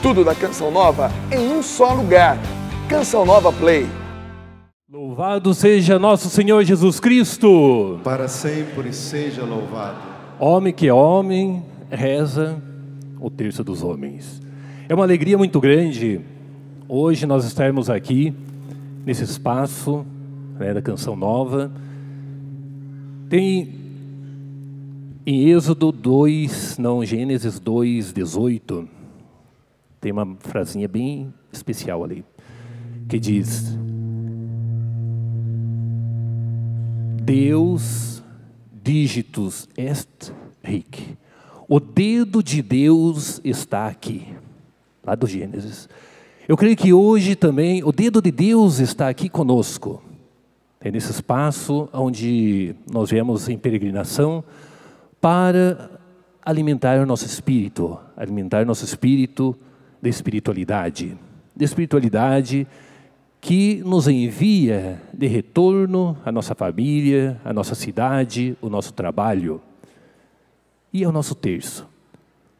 Tudo da Canção Nova em um só lugar. Canção Nova Play. Louvado seja nosso Senhor Jesus Cristo. Para sempre seja louvado. Homem que é homem, reza o terço dos homens. É uma alegria muito grande hoje nós estarmos aqui nesse espaço, né, da Canção Nova. Tem em Êxodo 2, não, Gênesis 2, 18, tem uma frasinha bem especial ali, que diz: Deus digitus est hic. O dedo de Deus está aqui, lá do Gênesis. Eu creio que hoje também o dedo de Deus está aqui conosco. É nesse espaço onde nós viemos em peregrinação para alimentar o nosso espírito da espiritualidade que nos envia de retorno à nossa família, à nossa cidade, o nosso trabalho e ao nosso terço,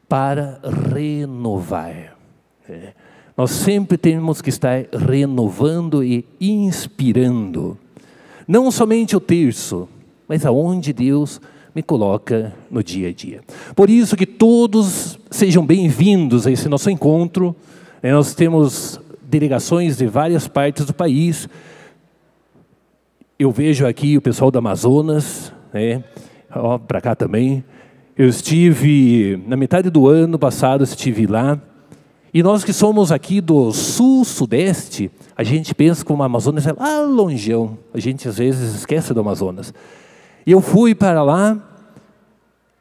para renovar. Nós sempre temos que estar renovando e inspirando, não somente o terço, mas aonde Deus me coloca no dia a dia. Por isso que todos sejam bem-vindos a esse nosso encontro. Nós temos delegações de várias partes do país. Eu vejo aqui o pessoal do Amazonas, né? Para cá também. Eu estive, na metade do ano passado, estive lá. E nós que somos aqui do sul-sudeste, a gente pensa que o Amazonas é lá longeão. A gente às vezes esquece do Amazonas. E eu fui para lá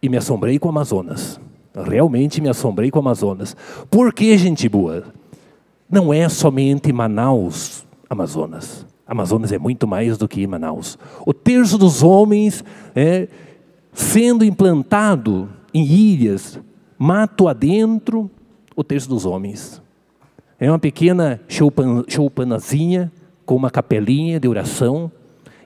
e me assombrei com o Amazonas. Realmente me assombrei com o Amazonas. Por que, gente boa? Não é somente Manaus, Amazonas. Amazonas é muito mais do que Manaus. O terço dos homens sendo implantado em ilhas, mato adentro, o terço dos homens. É uma pequena choupanazinha com uma capelinha de oração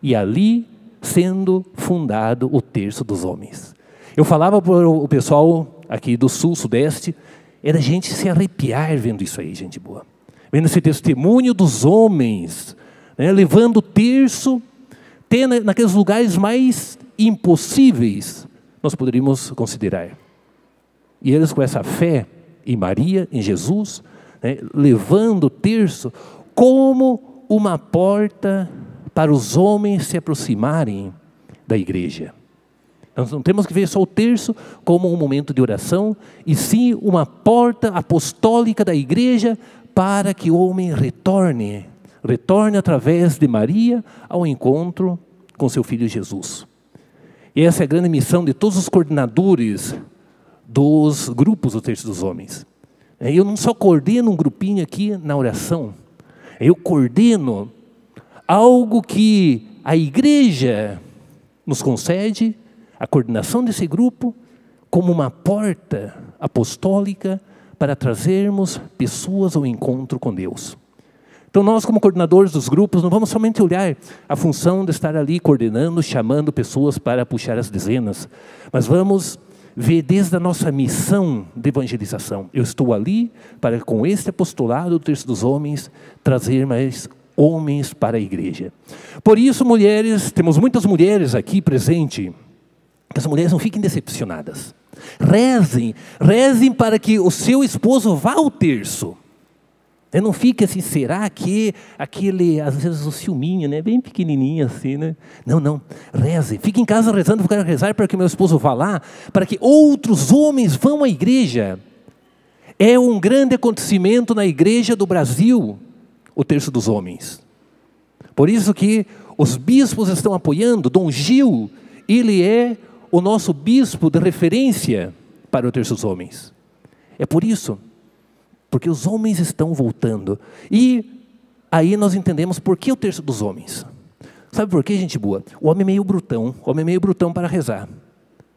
e ali sendo fundado o terço dos homens. Eu falava para o pessoal aqui do sul-sudeste, era gente se arrepiar vendo isso aí, gente boa. Vendo esse testemunho dos homens, né, levando o terço, naqueles lugares mais impossíveis, nós poderíamos considerar. E eles com essa fé em Maria, em Jesus, né, levando o terço como uma porta para os homens se aproximarem da igreja. Nós não temos que ver só o terço como um momento de oração, e sim uma porta apostólica da igreja para que o homem retorne através de Maria ao encontro com seu filho Jesus. E essa é a grande missão de todos os coordenadores dos grupos do Terço dos Homens. Eu não só coordeno um grupinho aqui na oração, eu coordeno algo que a igreja nos concede, a coordenação desse grupo, como uma porta apostólica para trazermos pessoas ao encontro com Deus. Então nós, como coordenadores dos grupos, não vamos somente olhar a função de estar ali coordenando, chamando pessoas para puxar as dezenas, mas vamos ver desde a nossa missão de evangelização. Eu estou ali para, com este apostolado do Terço dos Homens, trazer mais homens para a igreja. Por isso, mulheres, temos muitas mulheres aqui presentes, que as mulheres não fiquem decepcionadas. Rezem para que o seu esposo vá ao terço. Não fique assim, será que aquele, às vezes o ciúminho, né, bem pequenininho assim, né? Não, rezem. Fique em casa rezando, eu quero rezar para que meu esposo vá lá, para que outros homens vão à igreja. É um grande acontecimento na igreja do Brasil, o Terço dos Homens. Por isso que os bispos estão apoiando. Dom Gil, ele é o nosso bispo de referência para o Terço dos Homens. É por isso, porque os homens estão voltando. E aí nós entendemos por que o Terço dos Homens. Sabe por quê, gente boa? O homem é meio brutão para rezar.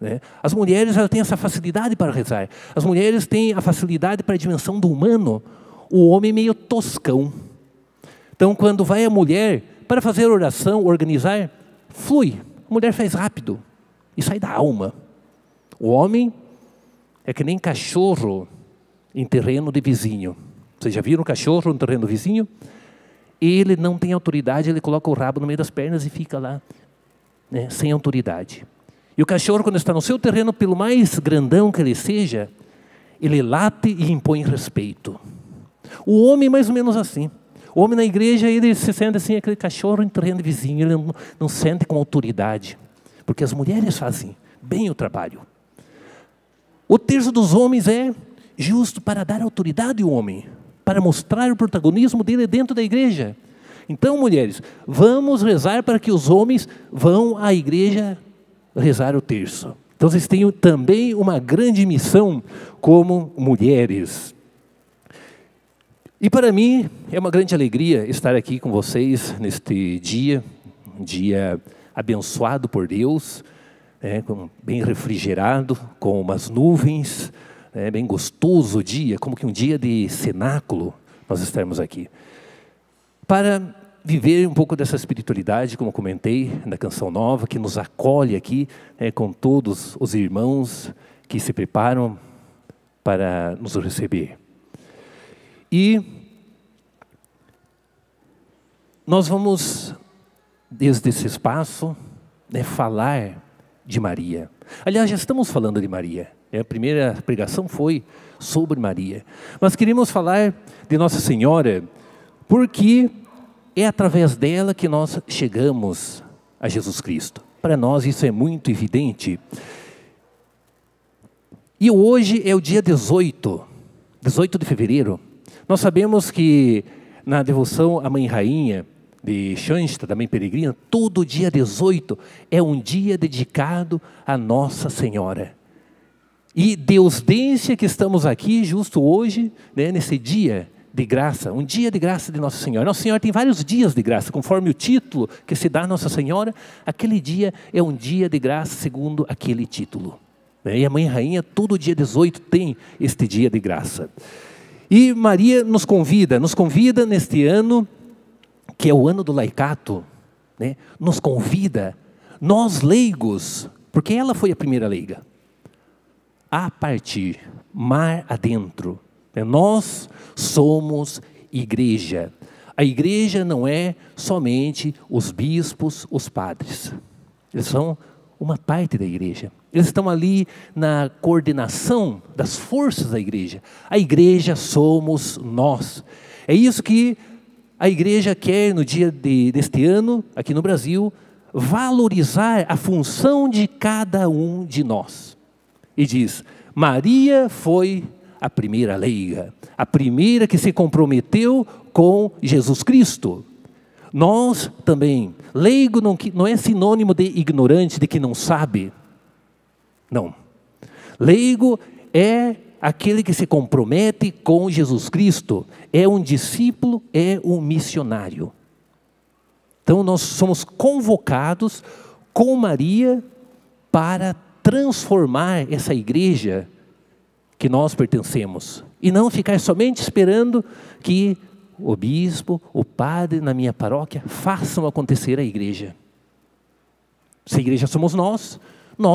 Né? As mulheres já têm essa facilidade para rezar. As mulheres têm a facilidade para a dimensão do humano. O homem é meio toscão. Então, quando vai a mulher para fazer oração, organizar, flui. A mulher faz rápido e sai da alma. O homem é que nem cachorro em terreno de vizinho. Vocês já viram um cachorro no terreno do vizinho? Ele não tem autoridade, ele coloca o rabo no meio das pernas e fica lá, né, sem autoridade. E o cachorro, quando está no seu terreno, pelo mais grandão que ele seja, ele late e impõe respeito. O homem mais ou menos assim. O homem na igreja, ele se sente assim, aquele cachorro em terreno vizinho, ele não sente com autoridade. Porque as mulheres fazem bem o trabalho. O terço dos homens é justo para dar autoridade ao homem, para mostrar o protagonismo dele dentro da igreja. Então, mulheres, vamos rezar para que os homens vão à igreja rezar o terço. Então, vocês têm também uma grande missão como mulheres. E para mim, é uma grande alegria estar aqui com vocês neste dia, um dia abençoado por Deus, bem refrigerado, com umas nuvens, bem gostoso o dia, como que um dia de cenáculo, nós estarmos aqui. Para viver um pouco dessa espiritualidade, como comentei na canção nova, que nos acolhe aqui, com todos os irmãos que se preparam para nos receber. E nós vamos, desde esse espaço, falar de Maria. Aliás, já estamos falando de Maria. A primeira pregação foi sobre Maria. Mas queremos falar de Nossa Senhora, porque é através dela que nós chegamos a Jesus Cristo. Para nós isso é muito evidente. E hoje é o dia 18 de fevereiro. Nós sabemos que na devoção à Mãe Rainha de Xanxta, da Mãe Peregrina, todo dia 18 é um dia dedicado a Nossa Senhora. E Deusdência que estamos aqui justo hoje, nesse dia de graça, um dia de graça de Nossa Senhora. Nossa Senhora tem vários dias de graça, conforme o título que se dá a Nossa Senhora, aquele dia é um dia de graça segundo aquele título. E a Mãe Rainha, todo dia 18 tem este dia de graça. E Maria nos convida neste ano, que é o ano do laicato, nos convida, nós leigos, porque ela foi a primeira leiga, a partir, mar adentro. Nós somos igreja. A igreja não é somente os bispos, os padres. Eles são uma parte da igreja. Eles estão ali na coordenação das forças da igreja. A igreja somos nós. É isso que a igreja quer no dia deste ano, aqui no Brasil, valorizar a função de cada um de nós. E diz, Maria foi a primeira leiga, a primeira que se comprometeu com Jesus Cristo. Nós também, leigo não é sinônimo de ignorante, de que não sabe. Não. Leigo é aquele que se compromete com Jesus Cristo, é um discípulo, é um missionário. Então nós somos convocados com Maria para transformar essa igreja que nós pertencemos. E não ficar somente esperando que o bispo, o padre na minha paróquia façam acontecer a igreja. Se a igreja somos nós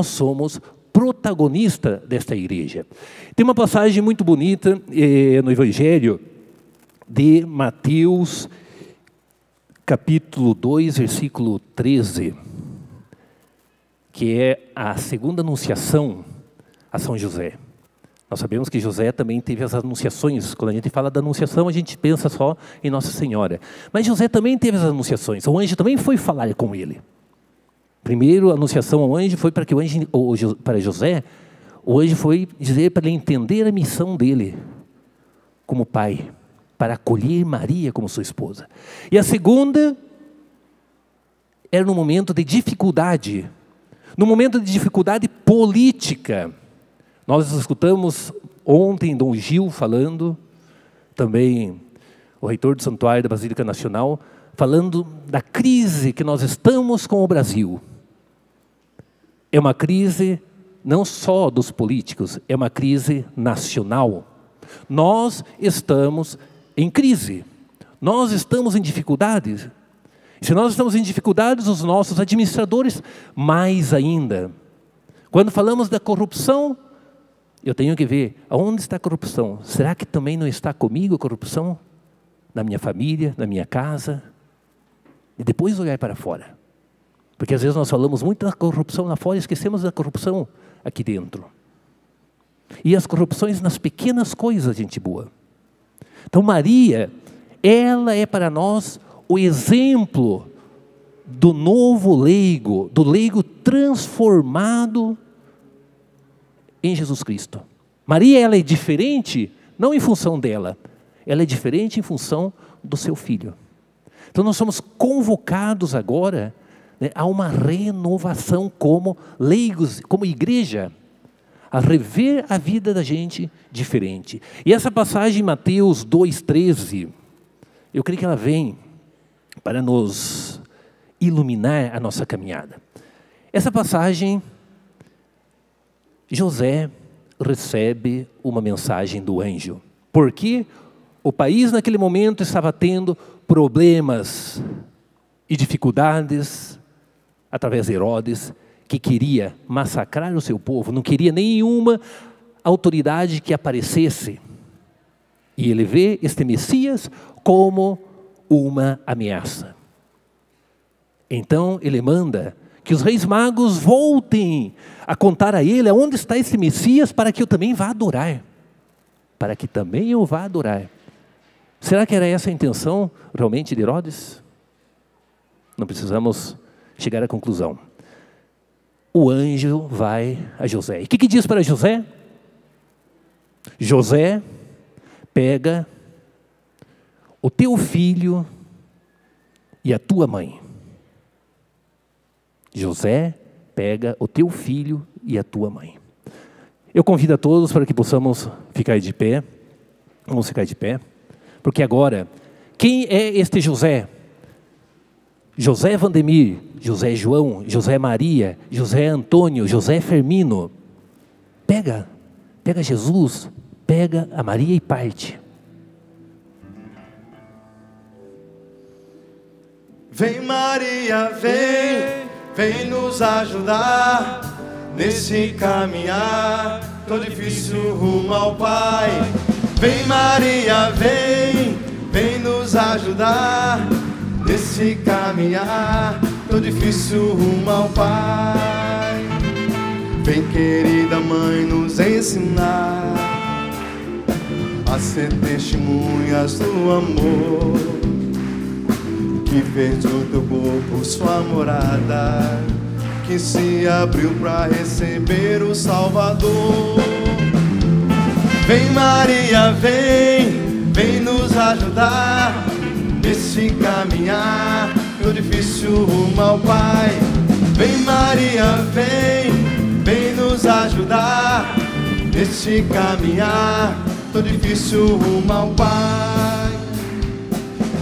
somos protagonista desta igreja. Tem uma passagem muito bonita no Evangelho de Mateus, capítulo 2, versículo 13, que é a segunda anunciação a São José. Nós sabemos que José também teve as anunciações. Quando a gente fala da anunciação, a gente pensa só em Nossa Senhora. Mas José também teve as anunciações. O anjo também foi falar com ele. Primeiro, a anunciação ao anjo foi para que para José, o anjo foi dizer para ele entender a missão dele como pai, para acolher Maria como sua esposa. E a segunda era no momento de dificuldade, no momento de dificuldade política. Nós escutamos ontem Dom Gil falando, também o reitor do Santuário da Basílica Nacional, falando da crise que nós estamos com o Brasil. É uma crise não só dos políticos, é uma crise nacional. Nós estamos em crise, nós estamos em dificuldades. E se nós estamos em dificuldades, os nossos administradores, mais ainda. Quando falamos da corrupção, eu tenho que ver aonde está a corrupção. Será que também não está comigo a corrupção? Na minha família, na minha casa? E depois olhar para fora. Porque às vezes nós falamos muito da corrupção lá fora e esquecemos da corrupção aqui dentro. E as corrupções nas pequenas coisas, gente boa. Então Maria, ela é para nós o exemplo do novo leigo, do leigo transformado em Jesus Cristo. Maria, ela é diferente, não em função dela, ela é diferente em função do seu filho. Então nós somos convocados agora, né, a uma renovação como leigos, como igreja, a rever a vida da gente diferente. E essa passagem em Mateus 2,13, eu creio que ela vem para nos iluminar a nossa caminhada. Essa passagem, José recebe uma mensagem do anjo, porque o país naquele momento estava tendo problemas e dificuldades através de Herodes, que queria massacrar o seu povo, não queria nenhuma autoridade que aparecesse. E ele vê este Messias como uma ameaça. Então ele manda que os reis magos voltem a contar a ele onde está esse Messias para que eu também vá adorar. Para que também eu vá adorar. Será que era essa a intenção realmente de Herodes? Não precisamos chegar à conclusão. O anjo vai a José. E o que diz para José? José, pega o teu filho e a tua mãe. José, pega o teu filho e a tua mãe. Eu convido a todos para que possamos ficar de pé. Vamos ficar de pé. Porque agora, quem é este José? José Vandemir, José João, José Maria, José Antônio, José Fermino. Pega Jesus, pega a Maria e parte. Vem Maria, vem nos ajudar nesse caminhar tão difícil rumo ao Pai. Vem Maria, vem nos ajudar nesse caminhar tão difícil rumo ao Pai. Vem querida mãe nos ensinar a ser testemunhas do amor que fez do teu corpo sua morada, que se abriu para receber o Salvador. Vem Maria, vem nos ajudar nesse caminhar tão difícil rumo ao Pai. Vem Maria, vem nos ajudar nesse caminhar tão difícil rumo ao Pai.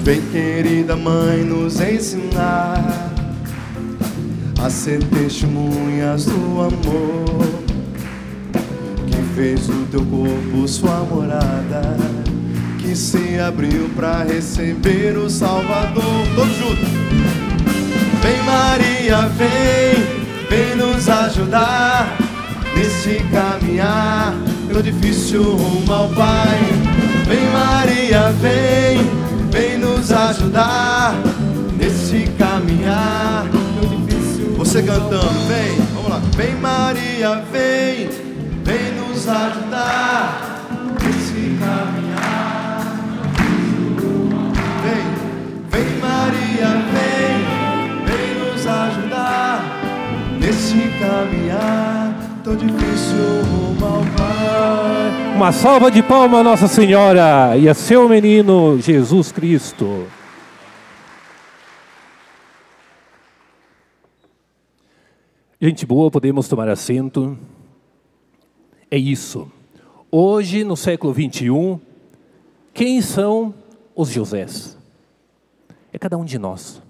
Vem querida mãe nos ensinar a ser testemunhas do amor que fez do teu corpo sua morada, que se abriu para receber o Salvador. Todos juntos. Vem Maria, vem nos ajudar nesse caminhar tão difícil rumo ao Pai. Vem Maria, vem nos ajudar nesse caminhar tão difícil. Você cantando, vem, vamos lá. Vem Maria, vem nos ajudar nesse caminhar. Vem Maria, vem nos ajudar nesse caminhar tão difícil rumo ao Pai. Uma salva de palmas a Nossa Senhora e a seu menino Jesus Cristo. Gente boa, podemos tomar assento. É isso. Hoje, no século 21, quem são os Josés? É cada um de nós.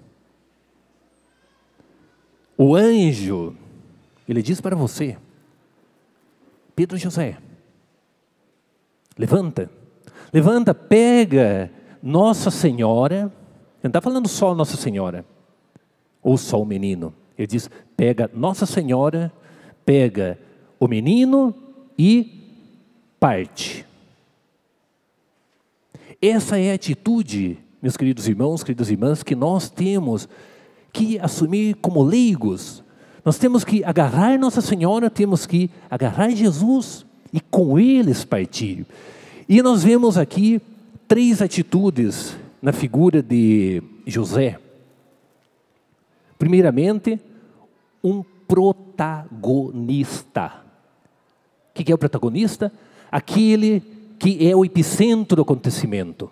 O anjo, ele diz para você, Pedro José, levanta, pega Nossa Senhora, não está falando só Nossa Senhora, ou só o menino, ele diz, pega Nossa Senhora, pega o menino e parte. Essa é a atitude, meus queridos irmãos, queridas irmãs, que nós temos que assumir como leigos. Nós temos que agarrar Nossa Senhora, temos que agarrar Jesus e com eles partir. E nós vemos aqui 3 atitudes na figura de José. Primeiramente, um protagonista. O que é o protagonista? Aquele que é o epicentro do acontecimento.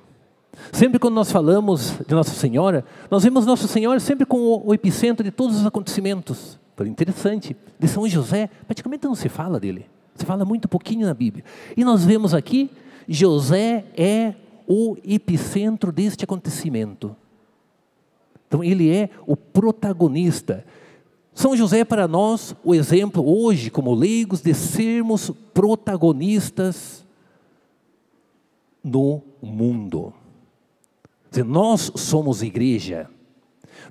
Sempre quando nós falamos de Nossa Senhora, nós vemos Nossa Senhora sempre com o epicentro de todos os acontecimentos. Foi interessante. De São José, praticamente não se fala dele. Se fala muito pouquinho na Bíblia. E nós vemos aqui, José é o epicentro deste acontecimento. Então ele é o protagonista. São José é para nós o exemplo hoje, como leigos, de sermos protagonistas no mundo. Quer dizer, nós somos igreja.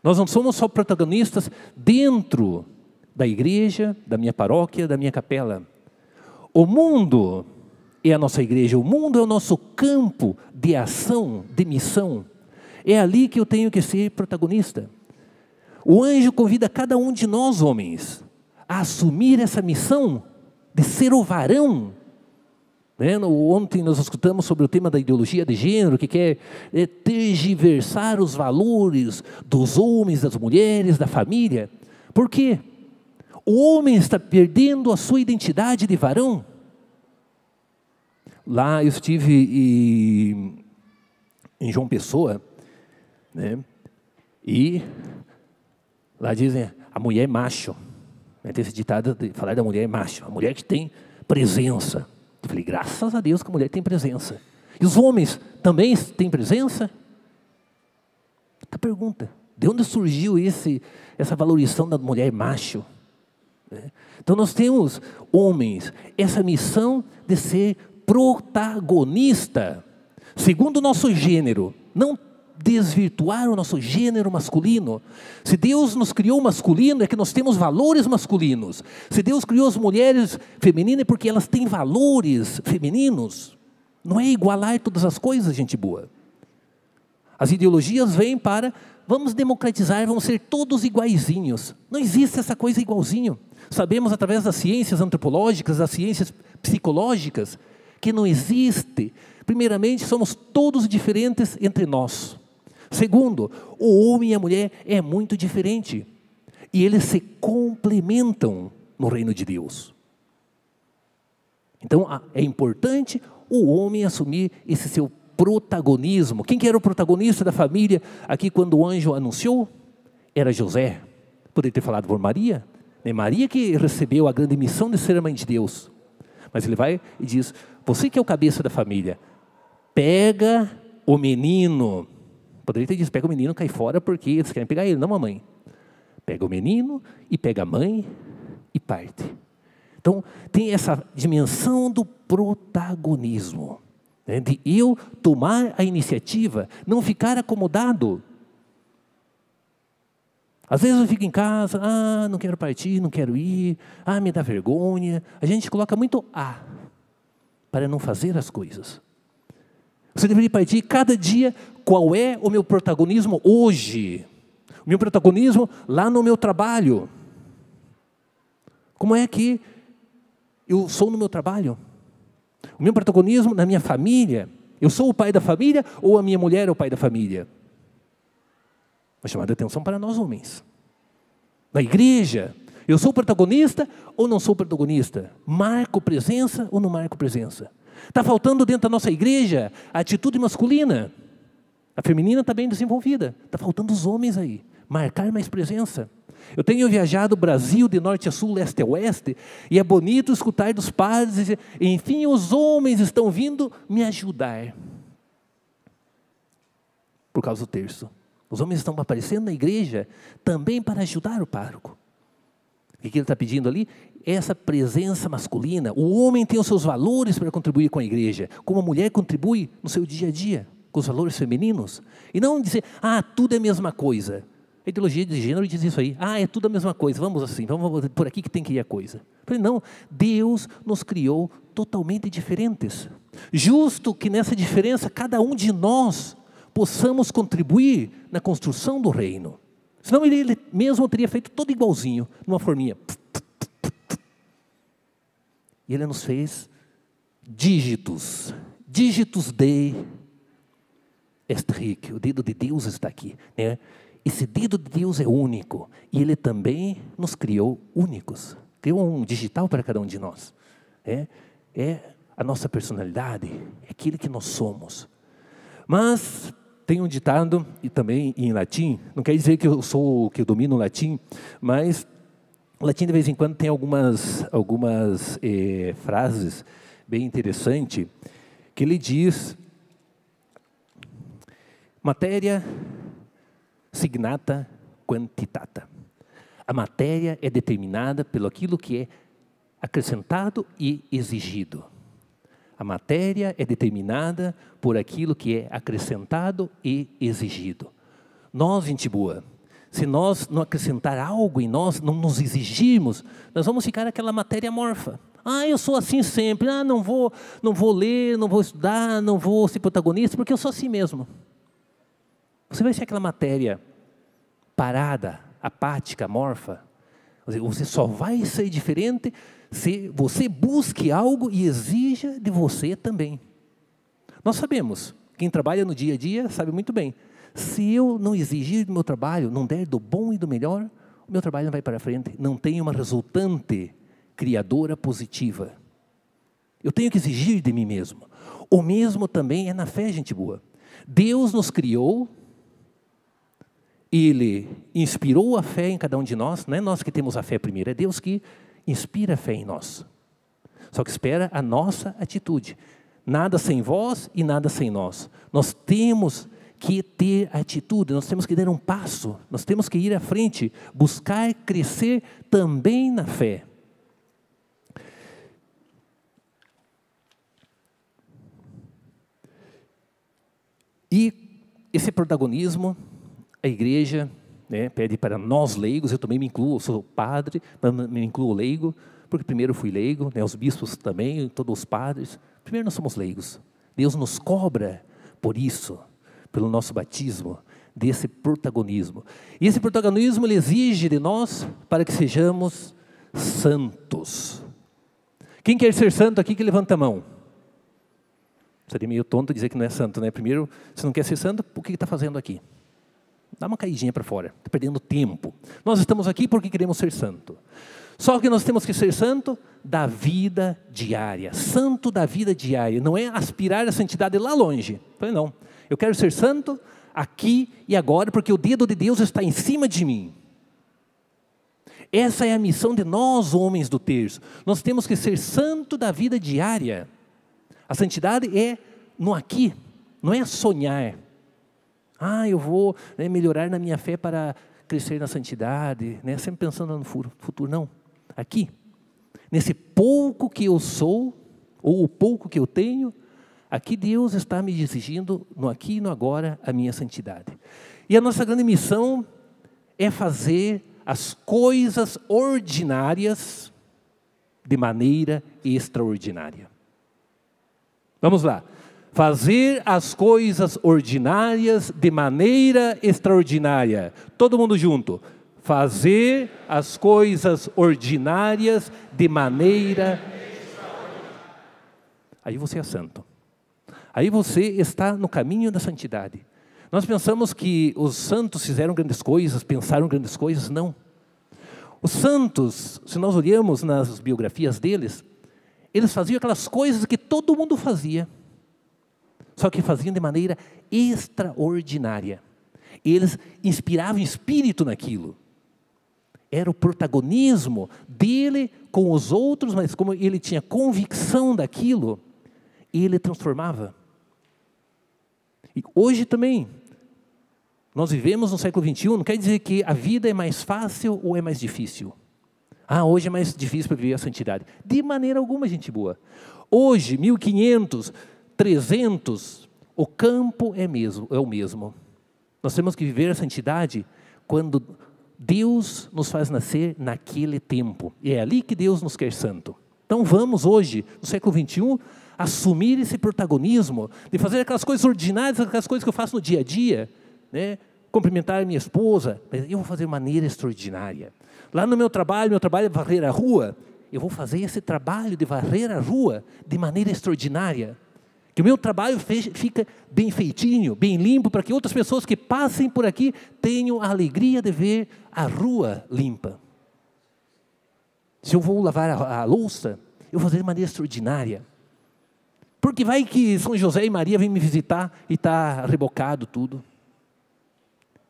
Nós não somos só protagonistas dentro da igreja, da minha paróquia, da minha capela. O mundo é a nossa igreja, o mundo é o nosso campo de ação, de missão. É ali que eu tenho que ser protagonista. O anjo convida cada um de nós, homens, a assumir essa missão de ser o varão. Ontem nós escutamos sobre o tema da ideologia de gênero, que quer tergiversar os valores dos homens, das mulheres, da família. Por quê? O homem está perdendo a sua identidade de varão. Lá eu estive em João Pessoa, e lá dizem, a mulher é macho. Tem esse ditado de falar da mulher é macho, a mulher que tem presença. Eu falei, graças a Deus que a mulher tem presença. E os homens também têm presença? A pergunta, de onde surgiu essa valorização da mulher macho? Então nós temos, homens, essa missão de ser protagonista, segundo o nosso gênero, não desvirtuar o nosso gênero masculino. Se Deus nos criou masculino, é que nós temos valores masculinos. Se Deus criou as mulheres femininas, é porque elas têm valores femininos. Não é igualar todas as coisas, gente boa. As ideologias vêm para, vamos democratizar, vamos ser todos iguaizinhos. Não existe essa coisa igualzinho. Sabemos através das ciências antropológicas, das ciências psicológicas, que não existe. Primeiramente, somos todos diferentes entre nós. Segundo, o homem e a mulher é muito diferente. E eles se complementam no reino de Deus. Então, é importante o homem assumir esse seu protagonismo. Quem que era o protagonista da família aqui quando o anjo anunciou? Era José. Poderia ter falado por Maria. É Maria que recebeu a grande missão de ser a mãe de Deus. Mas ele vai e diz, você que é o cabeça da família, pega o menino. Poderia ter dito, pega o menino, cai fora, porque eles querem pegar ele, não a mãe. Pega o menino e pega a mãe e parte. Então, tem essa dimensão do protagonismo, de eu tomar a iniciativa, não ficar acomodado. Às vezes eu fico em casa, não quero partir, não quero ir, me dá vergonha. A gente coloca muito para não fazer as coisas. Você deveria partir cada dia, qual é o meu protagonismo hoje? O meu protagonismo lá no meu trabalho. Como é que eu sou no meu trabalho? O meu protagonismo na minha família. Eu sou o pai da família ou a minha mulher é o pai da família? Uma chamada de atenção para nós homens. Na igreja, eu sou protagonista ou não sou protagonista? Marco presença ou não marco presença? Está faltando dentro da nossa igreja a atitude masculina. A feminina está bem desenvolvida. Está faltando os homens aí. Marcar mais presença. Eu tenho viajado o Brasil de norte a sul, leste a oeste, e é bonito escutar dos padres dizer, enfim, os homens estão vindo me ajudar. Por causa do terço. Os homens estão aparecendo na igreja também para ajudar o pároco. O que ele está pedindo ali? Essa presença masculina. O homem tem os seus valores para contribuir com a igreja, como a mulher contribui no seu dia a dia, com os valores femininos. E não dizer, tudo é a mesma coisa. A ideologia de gênero diz isso aí. É tudo a mesma coisa, vamos assim, vamos por aqui que tem que ir a coisa. Eu falei, não, Deus nos criou totalmente diferentes. Justo que nessa diferença, cada um de nós possamos contribuir na construção do reino. Senão ele mesmo teria feito todo igualzinho, numa forminha. E ele nos fez dígitos. Dígitos de est hic. O dedo de Deus está aqui, né? Esse dedo de Deus é único. E Ele também nos criou únicos. Criou um digital para cada um de nós. É a nossa personalidade, é aquilo que nós somos. Mas tem um ditado, e também em latim, não quer dizer que eu domino o latim, mas o latim de vez em quando tem algumas frases bem interessantes, que ele diz, matéria signata quantitata. A matéria é determinada pelo aquilo que é acrescentado e exigido. A matéria é determinada por aquilo que é acrescentado e exigido. Nós, gente boa, se nós não acrescentar algo em nós, não nos exigirmos, nós vamos ficar aquela matéria amorfa. Eu sou assim sempre, não vou ler, não vou estudar, não vou ser protagonista, porque eu sou assim mesmo. Você vai ser aquela matéria parada, apática, amorfa. Você só vai ser diferente se você busque algo e exija de você também. Nós sabemos, quem trabalha no dia a dia sabe muito bem. Se eu não exigir do meu trabalho, não der do bom e do melhor, o meu trabalho não vai para frente. Não tem uma resultante criadora positiva. Eu tenho que exigir de mim mesmo. O mesmo também é na fé, gente boa. Deus nos criou, Ele inspirou a fé em cada um de nós. Não é nós que temos a fé primeiro, é Deus que inspira a fé em nós. Só que espera a nossa atitude. Nada sem vós e nada sem nós. Nós temos que ter atitude, nós temos que dar um passo, nós temos que ir à frente, buscar crescer também na fé. E esse protagonismo, a igreja pede para nós leigos, eu também me incluo, eu sou padre, mas me incluo leigo, porque primeiro fui leigo, os bispos também, todos os padres, primeiro nós somos leigos. Deus nos cobra por isso, pelo nosso batismo, desse protagonismo. E esse protagonismo ele exige de nós para que sejamos santos. Quem quer ser santo aqui que levanta a mão? Seria meio tonto dizer que não é santo, né? Primeiro, se não quer ser santo, o que está fazendo aqui? Dá uma caidinha para fora, está perdendo tempo. Nós estamos aqui porque queremos ser santo. Só que nós temos que ser santo da vida diária. Santo da vida diária. Não é aspirar a santidade lá longe. Eu falei, não. Eu quero ser santo aqui e agora, porque o dedo de Deus está em cima de mim. Essa é a missão de nós, homens do terço. Nós temos que ser santo da vida diária. A santidade é no aqui, não é sonhar. Eu vou melhorar na minha fé para crescer na santidade, sempre pensando no futuro. Não, aqui, nesse pouco que eu sou, ou o pouco que eu tenho, aqui Deus está me exigindo, no aqui e no agora, a minha santidade. E a nossa grande missão é fazer as coisas ordinárias de maneira extraordinária. Vamos lá. Fazer as coisas ordinárias de maneira extraordinária. Todo mundo junto. Fazer as coisas ordinárias de maneira extraordinária. Aí você é santo. Aí você está no caminho da santidade. Nós pensamos que os santos fizeram grandes coisas, pensaram grandes coisas. Não. Os santos, se nós olhamos nas biografias deles, eles faziam aquelas coisas que todo mundo fazia, só que faziam de maneira extraordinária. Eles inspiravam espírito naquilo. Era o protagonismo dele com os outros, mas como ele tinha convicção daquilo, ele transformava. E hoje também, nós vivemos no século XXI, não quer dizer que a vida é mais fácil ou é mais difícil. Hoje é mais difícil para viver a santidade. De maneira alguma, gente boa. Hoje, 1500, 300, o campo é o mesmo. Nós temos que viver a santidade quando Deus nos faz nascer naquele tempo. E é ali que Deus nos quer santo. Então vamos hoje, no século XXI, assumir esse protagonismo de fazer aquelas coisas ordinárias, aquelas coisas que eu faço no dia a dia, né? Cumprimentar minha esposa, mas eu vou fazer de maneira extraordinária. Lá no meu trabalho é varrer a rua, eu vou fazer esse trabalho de varrer a rua de maneira extraordinária. Que o meu trabalho fica bem feitinho, bem limpo, para que outras pessoas que passem por aqui tenham a alegria de ver a rua limpa. Se eu vou lavar a louça, eu vou fazer de maneira extraordinária. Porque vai que São José e Maria vêm me visitar e está rebocado tudo.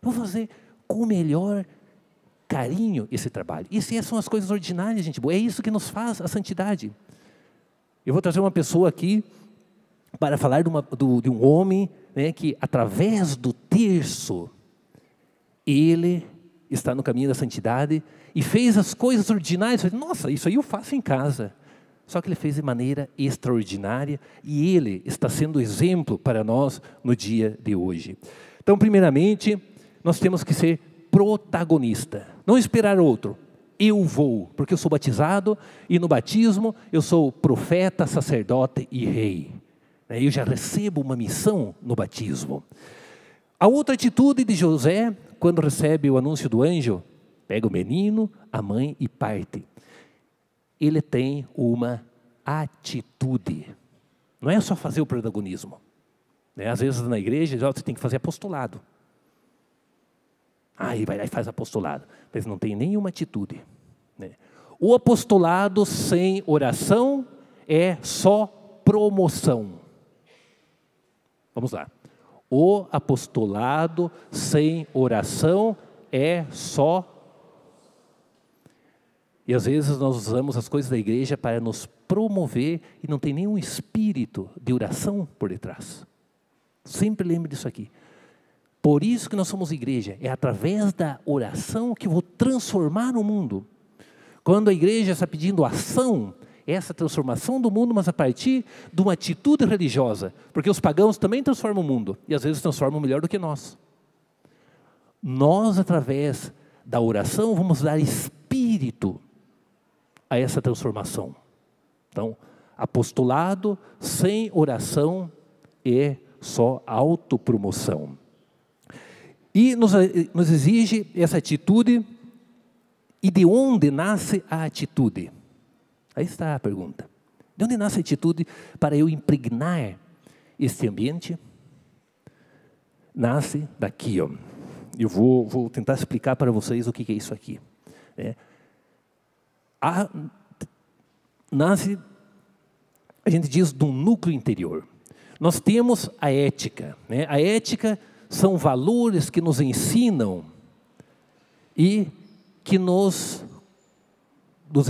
Eu vou fazer com o melhor carinho esse trabalho. E essas são as coisas ordinárias, gente boa. É isso que nos faz a santidade. Eu vou trazer uma pessoa aqui para falar de um homem, né, que através do terço, ele está no caminho da santidade e fez as coisas ordinárias. Nossa, isso aí eu faço em casa. Só que ele fez de maneira extraordinária e ele está sendo exemplo para nós no dia de hoje. Então, primeiramente, nós temos que ser protagonista. Não esperar outro. Eu vou, porque eu sou batizado e no batismo eu sou profeta, sacerdote e rei. Eu já recebo uma missão no batismo. A outra atitude de José, quando recebe o anúncio do anjo, pega o menino, a mãe e parte. Ele tem uma atitude. Não é só fazer o protagonismo. Às vezes na igreja você tem que fazer apostolado. Aí vai lá e faz apostolado. Mas não tem nenhuma atitude. O apostolado sem oração é só promoção. Vamos lá. O apostolado sem oração é só... E às vezes nós usamos as coisas da igreja para nos promover e não tem nenhum espírito de oração por detrás. Sempre lembre disso aqui. Por isso que nós somos igreja. É através da oração que eu vou transformar o mundo. Quando a igreja está pedindo ação, essa transformação do mundo, mas a partir de uma atitude religiosa. Porque os pagãos também transformam o mundo. E às vezes transformam melhor do que nós. Nós, através da oração, vamos dar espírito a essa transformação. Então, apostolado sem oração é só autopromoção. E nos exige essa atitude. E de onde nasce a atitude? Aí está a pergunta. De onde nasce a atitude para eu impregnar este ambiente? Nasce daqui, ó. Eu vou tentar explicar para vocês o que é isso aqui. Nasce, a gente diz, do núcleo interior. Nós temos a ética. A ética são valores que nos ensinam e que nos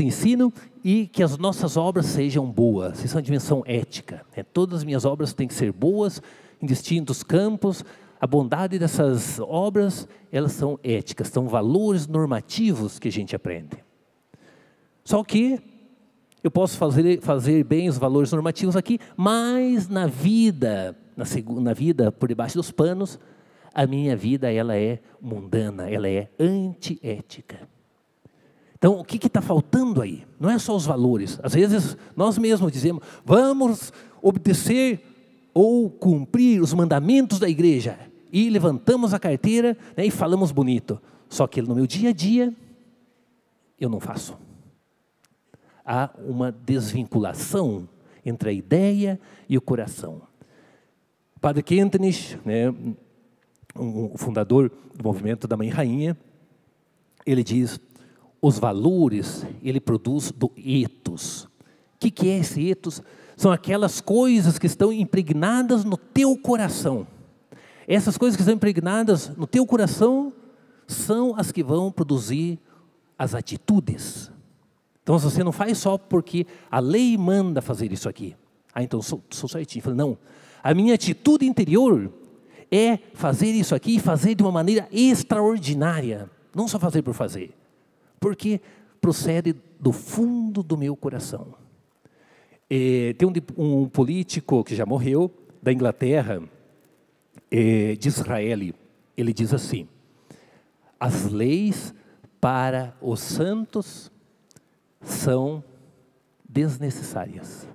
ensinam e que as nossas obras sejam boas. Isso é uma dimensão ética. Todas as minhas obras têm que ser boas, em distintos campos. A bondade dessas obras, elas são éticas, são valores normativos que a gente aprende. Só que eu posso fazer bem os valores normativos aqui, mas na vida por debaixo dos panos, a minha vida ela é mundana, ela é antiética. Então, o que está faltando aí? Não é só os valores. Às vezes, nós mesmos dizemos, vamos obedecer ou cumprir os mandamentos da igreja. E levantamos a carteira, e falamos bonito. Só que no meu dia a dia, eu não faço. Há uma desvinculação entre a ideia e o coração. Padre Kentenich, o fundador do movimento da Mãe Rainha, ele diz, os valores, ele produz do ethos. O que é esse ethos? São aquelas coisas que estão impregnadas no teu coração. Essas coisas que estão impregnadas no teu coração são as que vão produzir as atitudes. Então você não faz só porque a lei manda fazer isso aqui. Então sou certinho. Falei, não, a minha atitude interior é fazer isso aqui e fazer de uma maneira extraordinária. Não só fazer por fazer. Porque procede do fundo do meu coração. Tem um político que já morreu, da Inglaterra, Disraeli. Ele diz assim, as leis para os santos são desnecessárias.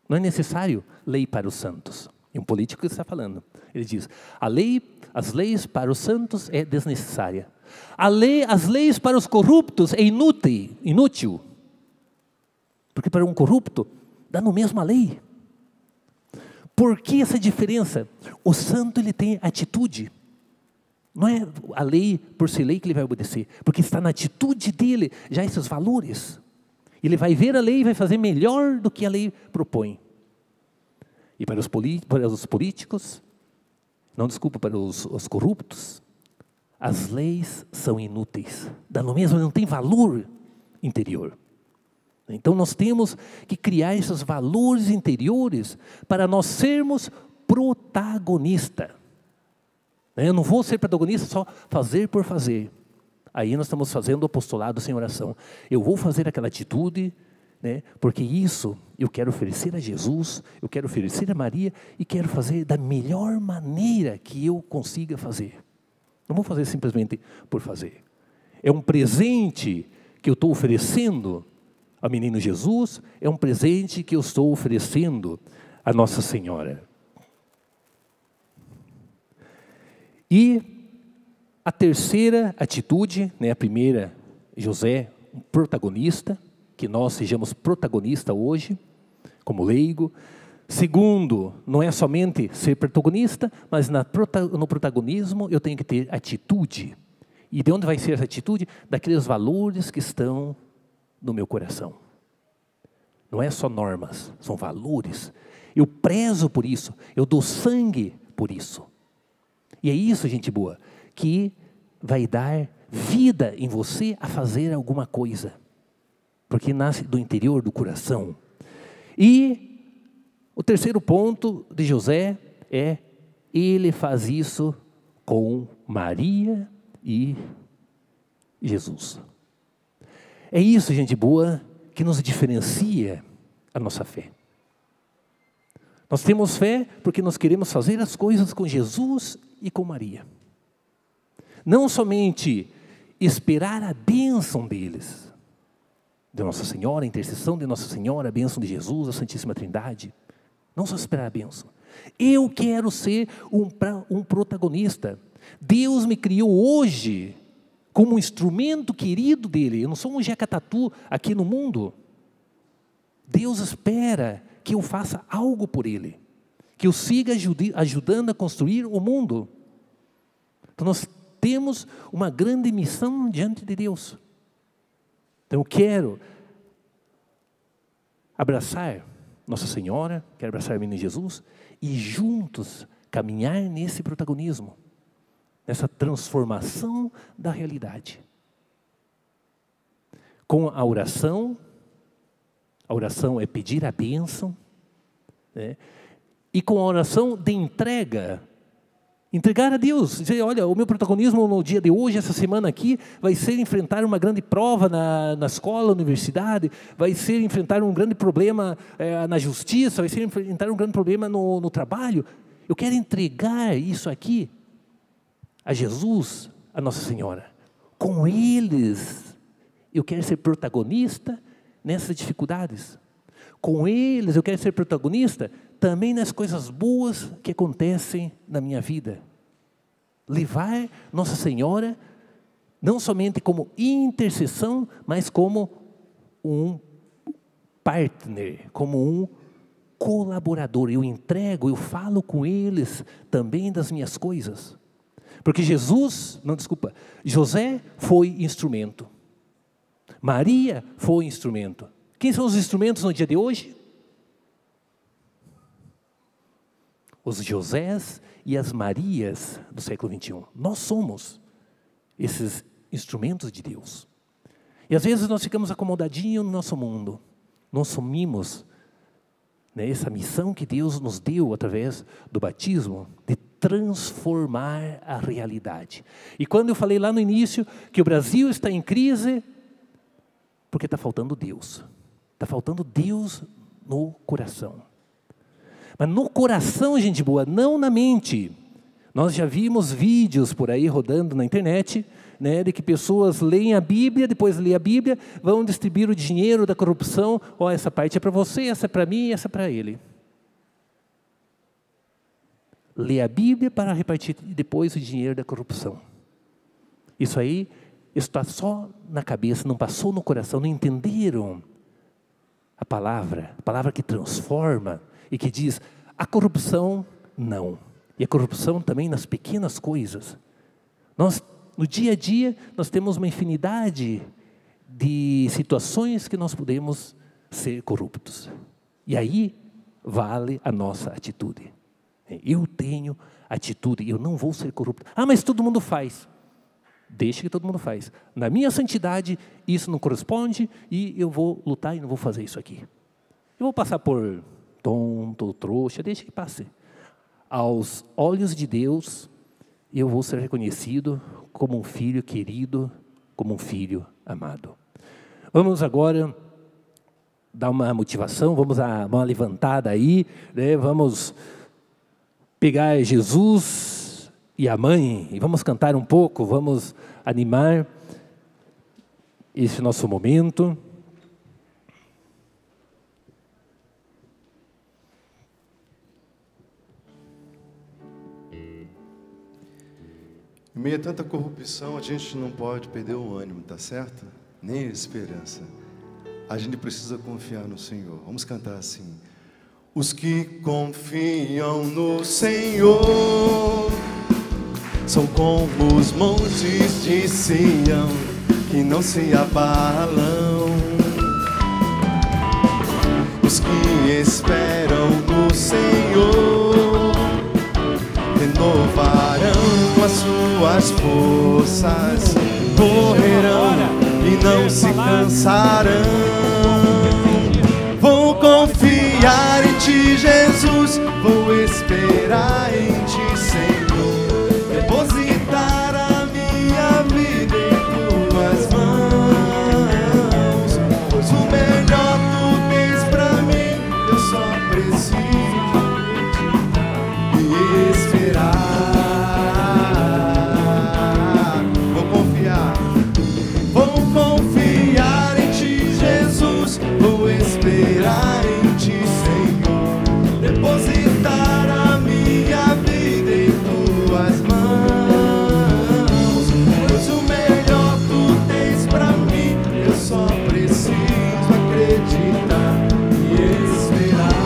Não é necessário lei para os santos. E um político está falando. Ele diz, as leis para os santos é desnecessária. As leis para os corruptos é inútil. Porque para um corrupto, dá no mesmo a lei. Por que essa diferença? O santo, ele tem atitude. Não é a lei por ser lei que ele vai obedecer. Porque está na atitude dele, já esses valores. Ele vai ver a lei e vai fazer melhor do que a lei propõe. E para os políticos, para os corruptos, as leis são inúteis. Dá no mesmo, não tem valor interior. Então nós temos que criar esses valores interiores para nós sermos protagonistas. Eu não vou ser protagonista só fazer por fazer. Aí nós estamos fazendo o apostolado sem oração. Eu vou fazer aquela atitude, porque isso eu quero oferecer a Jesus, eu quero oferecer a Maria e quero fazer da melhor maneira que eu consiga fazer. Não vou fazer simplesmente por fazer. É um presente que eu estou oferecendo ao menino Jesus, é um presente que eu estou oferecendo à Nossa Senhora. E a terceira atitude, a primeira, José, um protagonista, que nós sejamos protagonistas hoje, como leigo. Segundo, não é somente ser protagonista, mas no protagonismo eu tenho que ter atitude. E de onde vai ser essa atitude? Daqueles valores que estão no meu coração. Não é só normas, são valores. Eu prezo por isso, eu dou sangue por isso. E é isso, gente boa, que vai dar vida em você a fazer alguma coisa. Porque nasce do interior do coração. E o terceiro ponto de José é, ele faz isso com Maria e Jesus. É isso, gente boa, que nos diferencia a nossa fé. Nós temos fé porque nós queremos fazer as coisas com Jesus e com Maria. Não somente esperar a bênção deles, de Nossa Senhora, a intercessão de Nossa Senhora, a bênção de Jesus, a Santíssima Trindade. Não só esperar a bênção. Eu quero ser um protagonista. Deus me criou hoje como um instrumento querido dele. Eu não sou um jacatatu aqui no mundo. Deus espera que eu faça algo por ele. Que eu siga ajudando a construir o mundo. Então nós temos uma grande missão diante de Deus. Então eu quero abraçar Nossa Senhora, quero abraçar o menino Jesus e juntos caminhar nesse protagonismo, nessa transformação da realidade. Com a oração é pedir a bênção, e com a oração de entregar a Deus, dizer, olha, o meu protagonismo no dia de hoje, essa semana aqui, vai ser enfrentar uma grande prova na escola, na universidade, vai ser enfrentar um grande problema na justiça, vai ser enfrentar um grande problema no trabalho. Eu quero entregar isso aqui a Jesus, a Nossa Senhora. Com eles, eu quero ser protagonista nessas dificuldades. Com eles, eu quero ser protagonista também nas coisas boas que acontecem na minha vida. Levar Nossa Senhora, não somente como intercessão, mas como um partner, como um colaborador. Eu entrego, eu falo com eles também das minhas coisas. Porque José foi instrumento. Maria foi instrumento. Quem são os instrumentos no dia de hoje? Os Josés e as Marias do século XXI. Nós somos esses instrumentos de Deus. E às vezes nós ficamos acomodadinhos no nosso mundo. Nós assumimos essa missão que Deus nos deu através do batismo, de transformar a realidade. E quando eu falei lá no início que o Brasil está em crise, porque está faltando Deus. Está faltando Deus no coração. Mas no coração, gente boa, não na mente. Nós já vimos vídeos por aí rodando na internet, né, de que pessoas leem a Bíblia, depois leem a Bíblia, vão distribuir o dinheiro da corrupção. Ó, essa parte é para você, essa é para mim, essa é para ele. Lê a Bíblia para repartir depois o dinheiro da corrupção. Isso aí está só na cabeça, não passou no coração, não entenderam a palavra que transforma e que diz, a corrupção não. E a corrupção também nas pequenas coisas. Nós, no dia a dia, nós temos uma infinidade de situações que nós podemos ser corruptos. E aí vale a nossa atitude. Eu tenho atitude, eu não vou ser corrupto. Ah, mas todo mundo faz. Deixa que todo mundo faz. Na minha santidade, isso não corresponde e eu vou lutar e não vou fazer isso aqui. Eu vou passar por tonto, trouxa, deixa que passe. Aos olhos de Deus, eu vou ser reconhecido como um filho querido, como um filho amado. Vamos agora dar uma motivação, vamos dar uma levantada aí, né? Vamos pegar Jesus e a mãe e vamos cantar um pouco, vamos animar esse nosso momento. Em meio a tanta corrupção, a gente não pode perder o ânimo, tá certo? Nem a esperança. A gente precisa confiar no Senhor. Vamos cantar assim. Os que confiam no Senhor são como os montes de Sião, que não se abalam. Os que esperam no Senhor renovarão as suas forças, correrão e não se cansarão. Vou confiar em Ti, Jesus, vou esperar em Ti, Senhor, depositar a minha vida em Tuas mãos, pois o melhor Tu tens pra mim, eu só preciso me esperar. Vou confiar em Ti, Jesus, vou esperar em Ti, Senhor, depositar a minha vida em Tuas mãos, pois o melhor Tu tens pra mim, eu só preciso acreditar e esperar.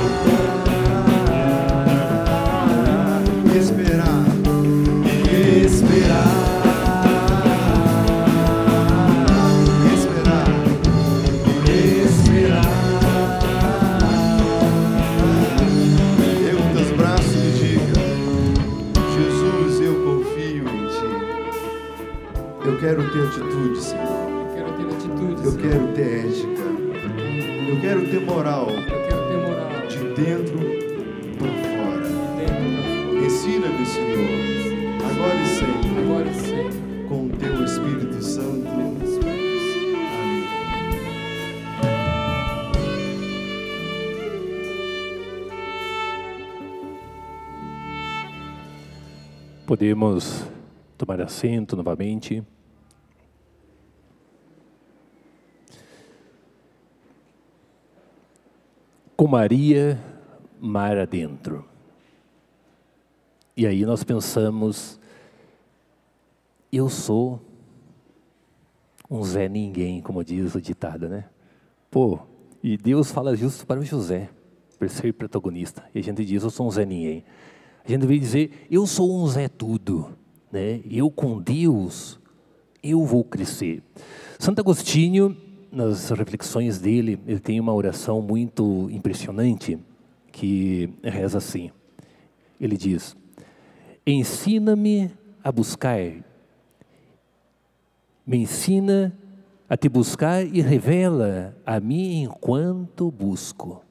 Esperar e esperar. Eu quero ter atitude, Senhor. Eu quero ter ética. Eu quero ter moral. De dentro para fora. Ensina-me, Senhor, agora e sempre, com o Teu Espírito Santo. Amém. Podemos tomar assento novamente. Com Maria, mar adentro. E aí nós pensamos, eu sou um Zé Ninguém, como diz o ditado, né? Pô, e Deus fala justo para o José, por ser protagonista. E a gente diz, eu sou um Zé Ninguém. A gente veio dizer, eu sou um Zé Tudo, né? Eu com Deus, eu vou crescer. Santo Agostinho, nas reflexões dele, ele tem uma oração muito impressionante, que reza assim. Ele diz, ensina-me a buscar, me ensina a te buscar e revela a mim enquanto busco.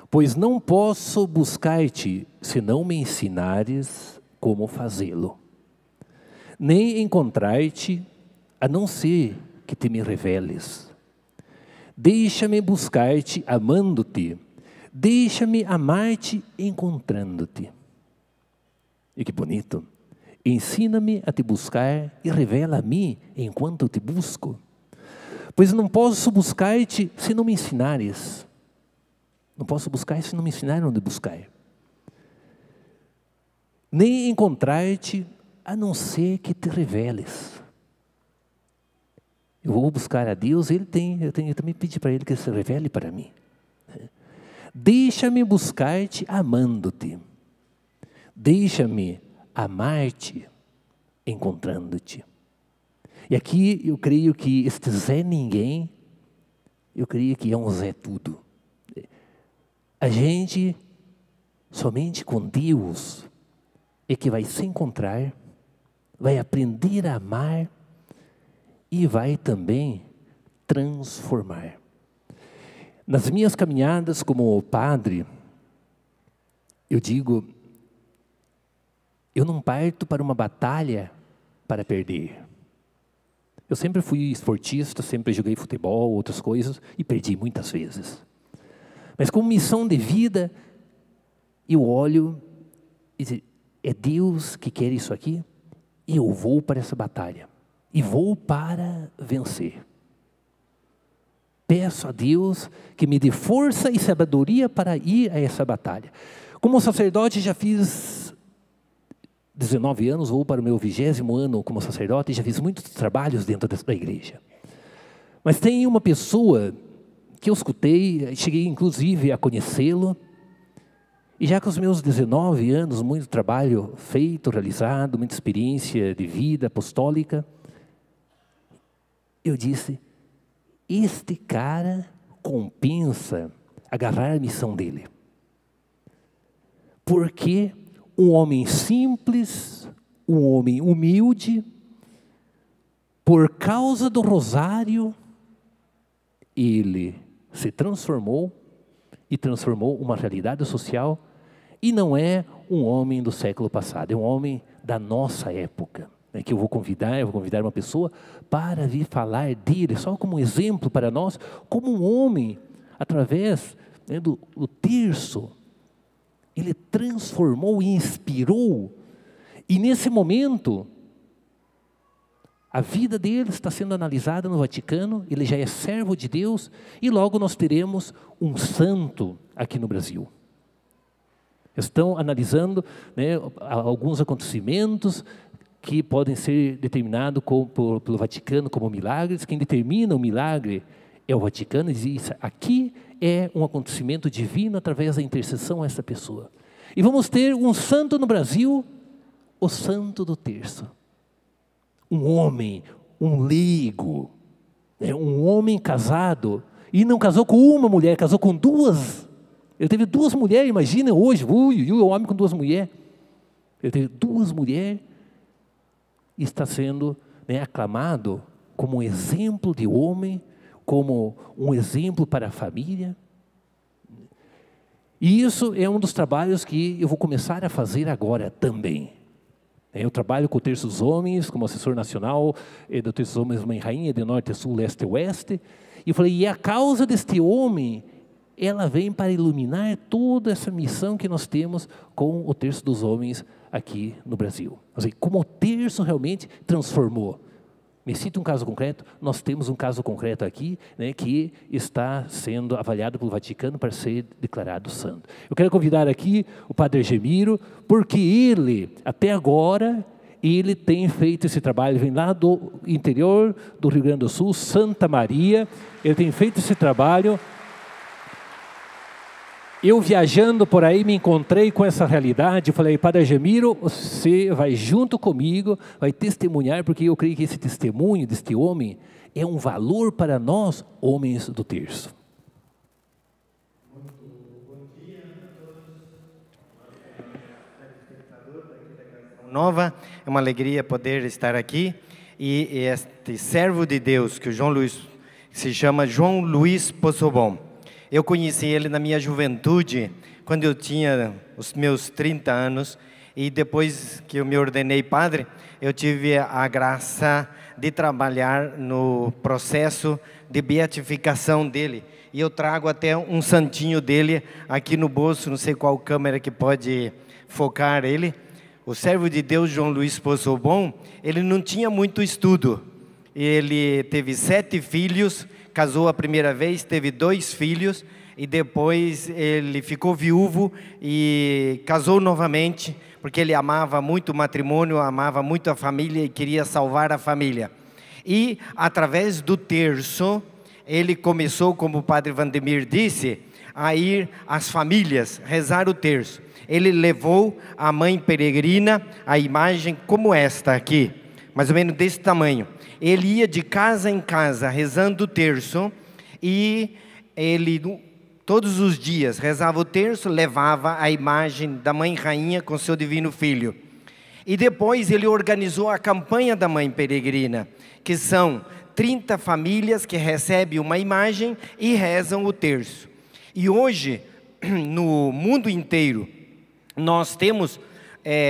Pois não posso buscar-te se não me ensinares como fazê-lo. Nem encontrar-te a não ser que te me reveles. Deixa-me buscar-te amando-te, deixa-me amar-te encontrando-te. E que bonito! ensina-me a te buscar e revela a mim enquanto eu te busco. Pois não posso buscar-te se não me ensinares. Não posso buscar se não me ensinares onde buscar. Nem encontrar-te a não ser que te reveles. Eu vou buscar a Deus, eu tenho também pedir para Ele que se revele para mim. Deixa-me buscar-te amando-te. Deixa-me amar-te encontrando-te. E aqui eu creio que este Zé Ninguém, eu creio que é um Zé Tudo. A gente, somente com Deus, é que vai se encontrar, vai aprender a amar e vai também transformar. Nas minhas caminhadas como padre, eu digo, eu não parto para uma batalha para perder. Eu sempre fui esportista, sempre joguei futebol, outras coisas, e perdi muitas vezes. Mas como missão de vida, eu olho e digo, é Deus que quer isso aqui? E eu vou para essa batalha. E vou para vencer. Peço a Deus que me dê força e sabedoria para ir a essa batalha. Como sacerdote já fiz 19 anos, vou para o meu 20º ano como sacerdote, já fiz muitos trabalhos dentro da igreja. Mas tem uma pessoa que eu escutei, cheguei inclusive a conhecê-lo, e já com os meus 19 anos, muito trabalho feito, realizado, muita experiência de vida apostólica, eu disse, este cara compensa agarrar a missão dele. Porque um homem simples, um homem humilde, por causa do rosário, ele se transformou e transformou uma realidade social e não é um homem do século passado, é um homem da nossa época, né, que eu vou convidar uma pessoa para vir falar dele, só como exemplo para nós, como um homem, através, né, do terço, ele transformou e inspirou, e nesse momento, a vida dele está sendo analisada no Vaticano, ele já é servo de Deus, e logo nós teremos um santo aqui no Brasil. Estão analisando, né, alguns acontecimentos que podem ser determinados pelo Vaticano como milagres. Quem determina o milagre é o Vaticano, e diz, aqui é um acontecimento divino através da intercessão dessa pessoa. E vamos ter um santo no Brasil, o santo do terço. Um homem, um leigo, né, um homem casado, e não casou com uma mulher, casou com duas. Ele teve 2 mulheres, imagina hoje, o homem com 2 mulheres. Ele teve 2 mulheres e está sendo, né, aclamado como um exemplo de homem, como um exemplo para a família. E isso é um dos trabalhos que eu vou começar a fazer agora também. Eu trabalho com o Terço dos Homens, como assessor nacional do Terço dos Homens Mãe Rainha, de norte a sul, leste a oeste. E eu falei, e a causa deste homem, ela vem para iluminar toda essa missão que nós temos com o Terço dos Homens aqui no Brasil. Assim, como o terço realmente transformou. Me cita um caso concreto, nós temos um caso concreto aqui, né, que está sendo avaliado pelo Vaticano para ser declarado santo. Eu quero convidar aqui o Padre Gemiro, porque ele, até agora, ele tem feito esse trabalho, ele vem lá do interior do Rio Grande do Sul, Santa Maria, ele tem feito esse trabalho. Eu viajando por aí me encontrei com essa realidade, eu falei, Padre Gemiro, você vai junto comigo, vai testemunhar, porque eu creio que esse testemunho deste homem é um valor para nós, homens do terço. Muito bom dia a todos. Nova, é uma alegria poder estar aqui, e este servo de Deus, que o João Luiz, se chama João Luiz Possobon. Eu conheci ele na minha juventude, quando eu tinha os meus 30 anos, e depois que eu me ordenei padre, eu tive a graça de trabalhar no processo de beatificação dele. E eu trago até um santinho dele aqui no bolso, não sei qual câmera que pode focar ele. o servo de Deus João Luiz Poçobon, ele não tinha muito estudo. Ele teve 7 filhos, casou a primeira vez, teve 2 filhos, e depois ele ficou viúvo e casou novamente, porque ele amava muito o matrimônio, amava muito a família e queria salvar a família. E através do terço, ele começou, como o padre Vandemir disse, a ir às famílias, rezar o terço. Ele levou a mãe peregrina, a imagem como esta aqui, mais ou menos desse tamanho. Ele ia de casa em casa rezando o terço, e ele todos os dias rezava o terço, levava a imagem da Mãe Rainha com seu Divino Filho. E depois ele organizou a campanha da Mãe Peregrina, que são 30 famílias que recebem uma imagem e rezam o terço. E hoje, no mundo inteiro, nós temos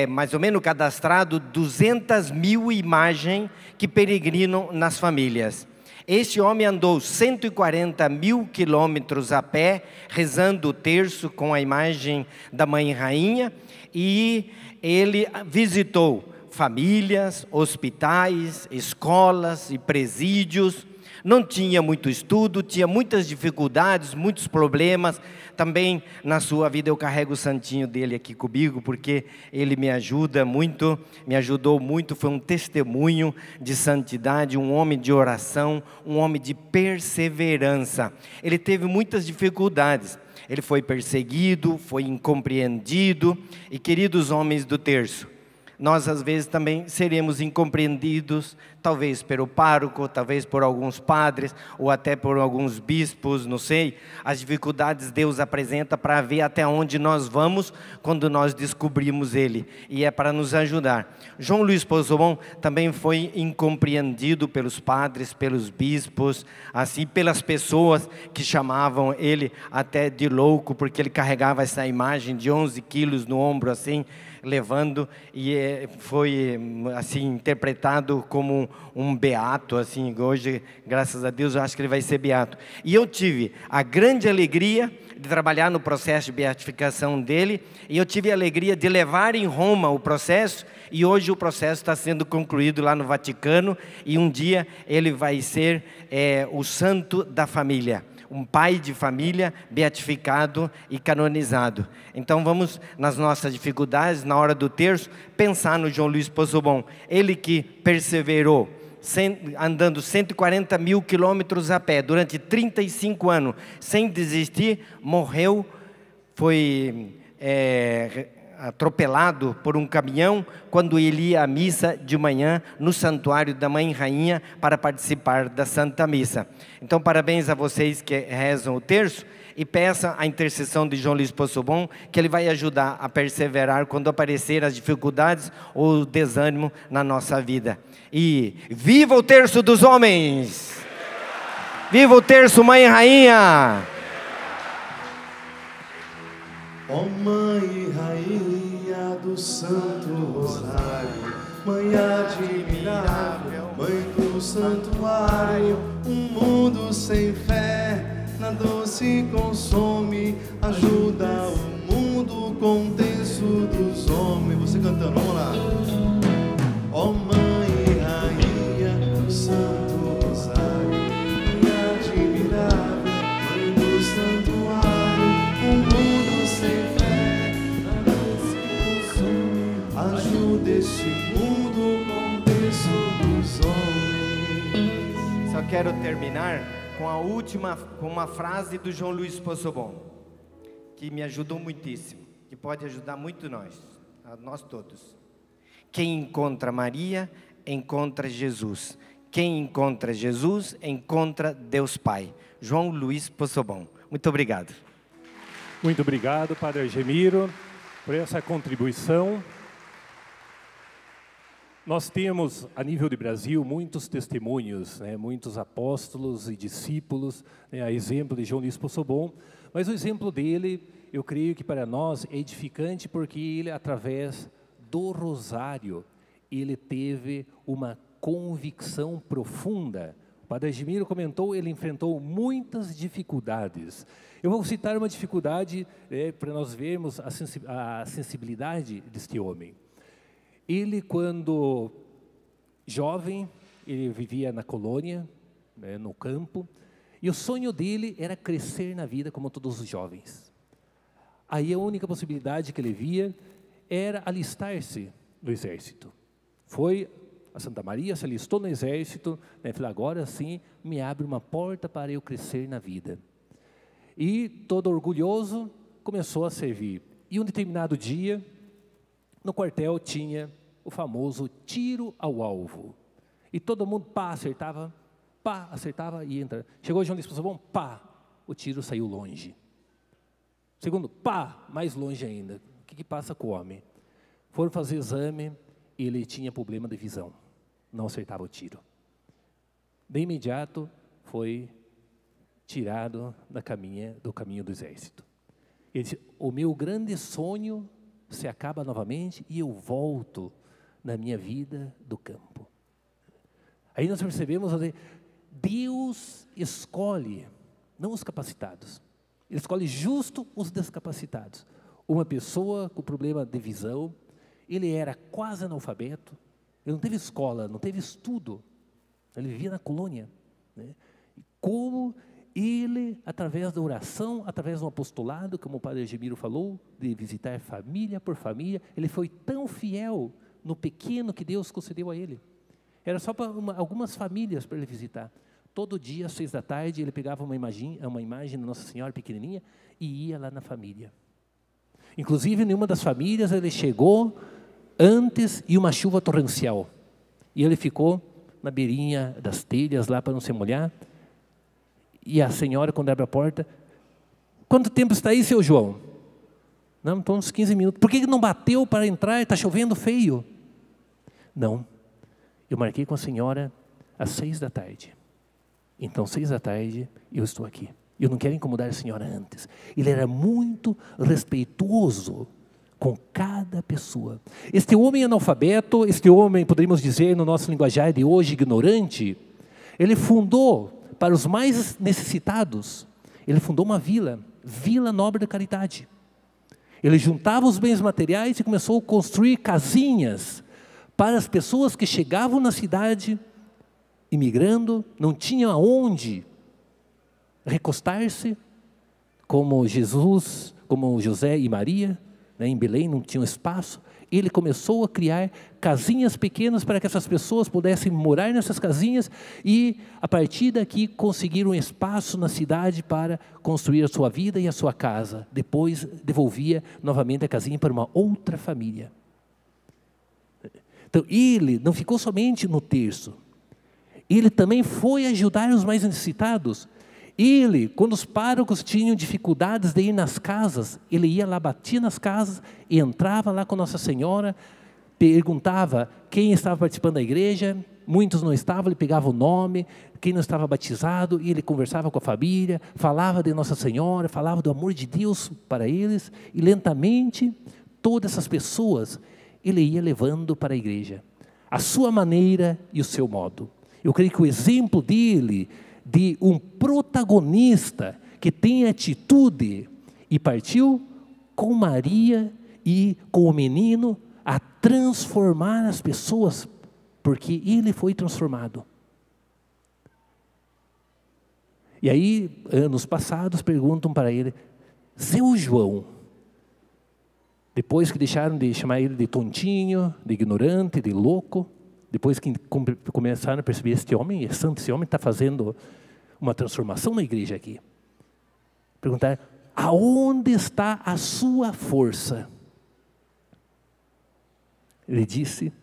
mais ou menos cadastrado 200 mil imagens que peregrinam nas famílias. Este homem andou 140 mil quilômetros a pé, rezando o terço com a imagem da Mãe Rainha, e ele visitou famílias, hospitais, escolas e presídios. Não tinha muito estudo, tinha muitas dificuldades, muitos problemas. Também na sua vida eu carrego o santinho dele aqui comigo, porque ele me ajuda muito, me ajudou muito, foi um testemunho de santidade, um homem de oração, um homem de perseverança. Ele teve muitas dificuldades, ele foi perseguido, foi incompreendido, e queridos homens do terço, nós às vezes também seremos incompreendidos, talvez pelo pároco, talvez por alguns padres, ou até por alguns bispos, não sei. As dificuldades Deus apresenta para ver até onde nós vamos quando nós descobrimos Ele, e é para nos ajudar. João Luiz Poçobon também foi incompreendido pelos padres, pelos bispos, assim, pelas pessoas que chamavam ele até de louco, porque ele carregava essa imagem de 11 quilos no ombro, assim, levando, e foi assim interpretado como um beato, assim. Hoje, graças a Deus, eu acho que ele vai ser beato. E eu tive a grande alegria de trabalhar no processo de beatificação dele, e eu tive a alegria de levar em Roma o processo, e hoje o processo está sendo concluído lá no Vaticano, e um dia ele vai ser o santo da família, um pai de família beatificado e canonizado. Então vamos, nas nossas dificuldades, na hora do terço, pensar no João Luiz Poçobon. Ele que perseverou, andando 140 mil quilômetros a pé, durante 35 anos, sem desistir, morreu, foi atropelado por um caminhão quando ele ia à missa de manhã no santuário da Mãe Rainha para participar da Santa Missa. Então parabéns a vocês que rezam o terço, e peçam a intercessão de João Luiz Poçobon, que ele vai ajudar a perseverar quando aparecer as dificuldades ou o desânimo na nossa vida. E viva o terço dos homens! Viva o terço Mãe Rainha! Ó Mãe e Rainha do Santo Rosário, Mãe admirável, Mãe do Santuário, um mundo sem fé, na dor se consome, ajuda o mundo com o terço dos homens. Você cantando, vamos lá. Ó Mãe e Rainha do Santo Rosário, Mãe admirável, Mãe do Santuário, um mundo sem fé, na dor se consome, ajuda este mundo com o terço dos homens. Só quero terminar com uma frase do João Luiz Poçobon, que me ajudou muitíssimo, que pode ajudar muito nós todos. Quem encontra Maria, encontra Jesus. Quem encontra Jesus, encontra Deus Pai. João Luiz Poçobon. Muito obrigado. Muito obrigado, Padre Argemiro, por essa contribuição. Nós temos, a nível de Brasil, muitos testemunhos, né, muitos apóstolos e discípulos, né, a exemplo de João Luiz Poçobon, mas o exemplo dele, eu creio que para nós é edificante, porque ele, através do rosário, ele teve uma convicção profunda. O Padre Argemiro comentou, ele enfrentou muitas dificuldades. Eu vou citar uma dificuldade para nós vermos a sensibilidade deste homem. Ele, quando jovem, ele vivia na colônia, né, no campo, e o sonho dele era crescer na vida como todos os jovens. Aí a única possibilidade que ele via era alistar-se no exército. Foi a Santa Maria, se alistou no exército, né, falou, agora sim me abre uma porta para eu crescer na vida. E todo orgulhoso começou a servir. E um determinado dia, no quartel tinha o famoso tiro ao alvo. E todo mundo, pá, acertava e entra. Chegou João Luiz Poçobon, pá, o tiro saiu longe. Segundo, pá, mais longe ainda. O que passa com o homem? Foram fazer exame, ele tinha problema de visão. Não acertava o tiro. De imediato, foi tirado do caminho do exército. Ele disse, o meu grande sonho se acaba novamente e eu volto na minha vida do campo. Aí nós percebemos, Deus escolhe, não os capacitados, Ele escolhe justo os descapacitados. Uma pessoa com problema de visão, ele era quase analfabeto, ele não teve escola, não teve estudo, ele vivia na colônia, né? Como ele, através da oração, através do apostolado, como o padre Gemiro falou, de visitar família por família, ele foi tão fiel no pequeno que Deus concedeu a ele. Era só para algumas famílias para ele visitar. Todo dia, às 6 da tarde, ele pegava uma imagem da Nossa Senhora pequenininha e ia lá na família. Inclusive, em uma das famílias, ele chegou antes e uma chuva torrencial. E ele ficou na beirinha das telhas lá para não se molhar. E a senhora, quando abre a porta, quanto tempo está aí, seu João? Não, então uns 15 minutos. Por que não bateu para entrar? Está chovendo feio. Não, eu marquei com a senhora às 6 da tarde. Então, 6 da tarde, eu estou aqui. Eu não quero incomodar a senhora antes. Ele era muito respeitoso com cada pessoa. Este homem analfabeto, este homem, poderíamos dizer, no nosso linguajar de hoje, ignorante, ele fundou, para os mais necessitados, ele fundou uma vila Nobre da Caridade. Ele juntava os bens materiais e começou a construir casinhas para as pessoas que chegavam na cidade, imigrando, não tinham aonde recostar-se, como Jesus, como José e Maria, né, em Belém não tinham espaço. Ele começou a criar casinhas pequenas para que essas pessoas pudessem morar nessas casinhas e, a partir daqui, conseguir um espaço na cidade para construir a sua vida e a sua casa. Depois, devolvia novamente a casinha para uma outra família. Então, ele não ficou somente no terço. Ele também foi ajudar os mais necessitados. Ele, quando os párocos tinham dificuldades de ir nas casas, ele ia lá, batia nas casas, e entrava lá com Nossa Senhora, perguntava quem estava participando da igreja, muitos não estavam, ele pegava o nome, quem não estava batizado, e ele conversava com a família, falava de Nossa Senhora, falava do amor de Deus para eles, e lentamente, todas essas pessoas, ele ia levando para a igreja, a sua maneira e o seu modo. Eu creio que o exemplo dele, de um protagonista que tem atitude e partiu com Maria e com o menino a transformar as pessoas, porque ele foi transformado. E aí, anos passados, perguntam para ele, seu João, depois que deixaram de chamar ele de tontinho, de ignorante, de louco, depois que começaram a perceber, este homem é santo, esse homem está fazendo uma transformação na igreja aqui. Perguntar, aonde está a sua força? Ele disse,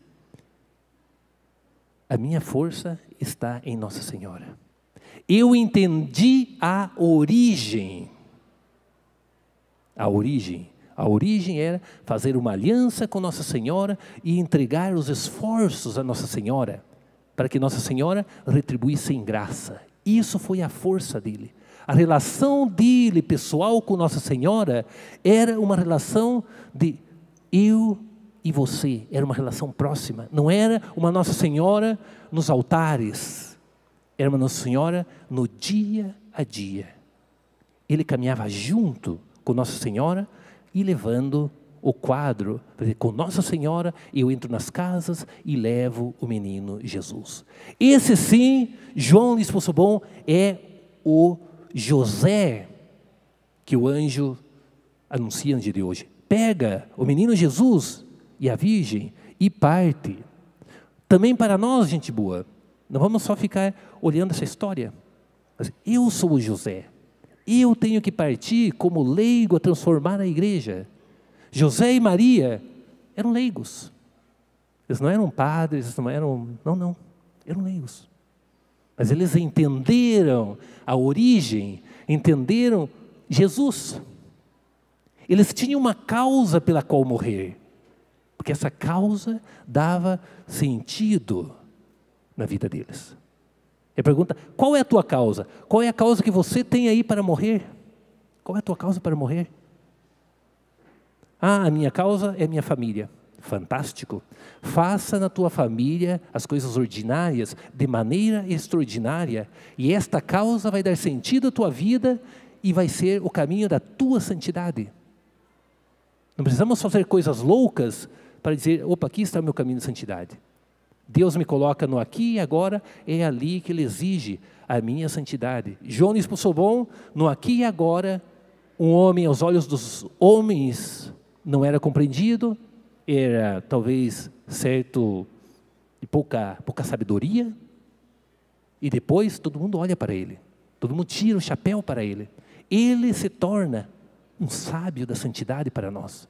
a minha força está em Nossa Senhora. Eu entendi a origem. A origem era fazer uma aliança com Nossa Senhora e entregar os esforços a Nossa Senhora, para que Nossa Senhora retribuísse em graça. Isso foi a força dele. A relação dele, pessoal, com Nossa Senhora, era uma relação de eu e você. Era uma relação próxima. Não era uma Nossa Senhora nos altares. Era uma Nossa Senhora no dia a dia. Ele caminhava junto com Nossa Senhora e levando o quadro, com Nossa Senhora, eu entro nas casas e levo o menino Jesus. Esse sim, João Luiz Possobon, é o José que o anjo anuncia no dia de hoje. Pega o menino Jesus e a Virgem e parte. Também para nós, gente boa, não vamos só ficar olhando essa história. Mas eu sou o José. Eu tenho que partir como leigo a transformar a igreja. José e Maria eram leigos. Eles não eram padres, eles não eram... Não, eram leigos. Mas eles entenderam a origem, entenderam Jesus. Eles tinham uma causa pela qual morrer, porque essa causa dava sentido na vida deles. Ele pergunta, qual é a tua causa? Qual é a causa que você tem aí para morrer? Qual é a tua causa para morrer? Ah, a minha causa é minha família. Fantástico. Faça na tua família as coisas ordinárias de maneira extraordinária, e esta causa vai dar sentido à tua vida e vai ser o caminho da tua santidade. Não precisamos fazer coisas loucas para dizer, opa, aqui está o meu caminho de santidade. Deus me coloca no aqui e agora, é ali que Ele exige a minha santidade. João Luiz Possobon, no aqui e agora, um homem aos olhos dos homens não era compreendido, era talvez certo de pouca sabedoria, e depois todo mundo olha para ele, todo mundo tira o chapéu para ele. Ele se torna um sábio da santidade para nós,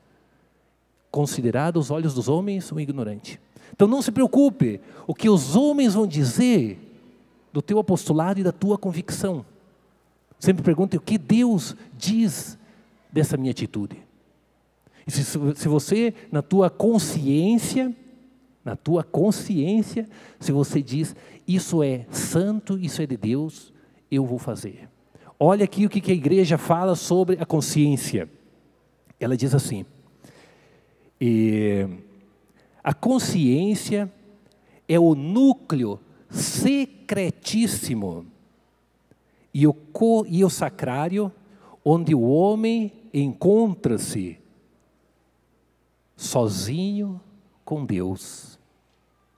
considerado aos olhos dos homens um ignorante. Então não se preocupe o que os homens vão dizer do teu apostolado e da tua convicção. Sempre pergunte o que Deus diz dessa minha atitude. E se você, na tua consciência, se você diz, isso é santo, isso é de Deus, eu vou fazer. Olha aqui o que a igreja fala sobre a consciência. Ela diz assim, a consciência é o núcleo secretíssimo e o sacrário onde o homem encontra-se sozinho com Deus.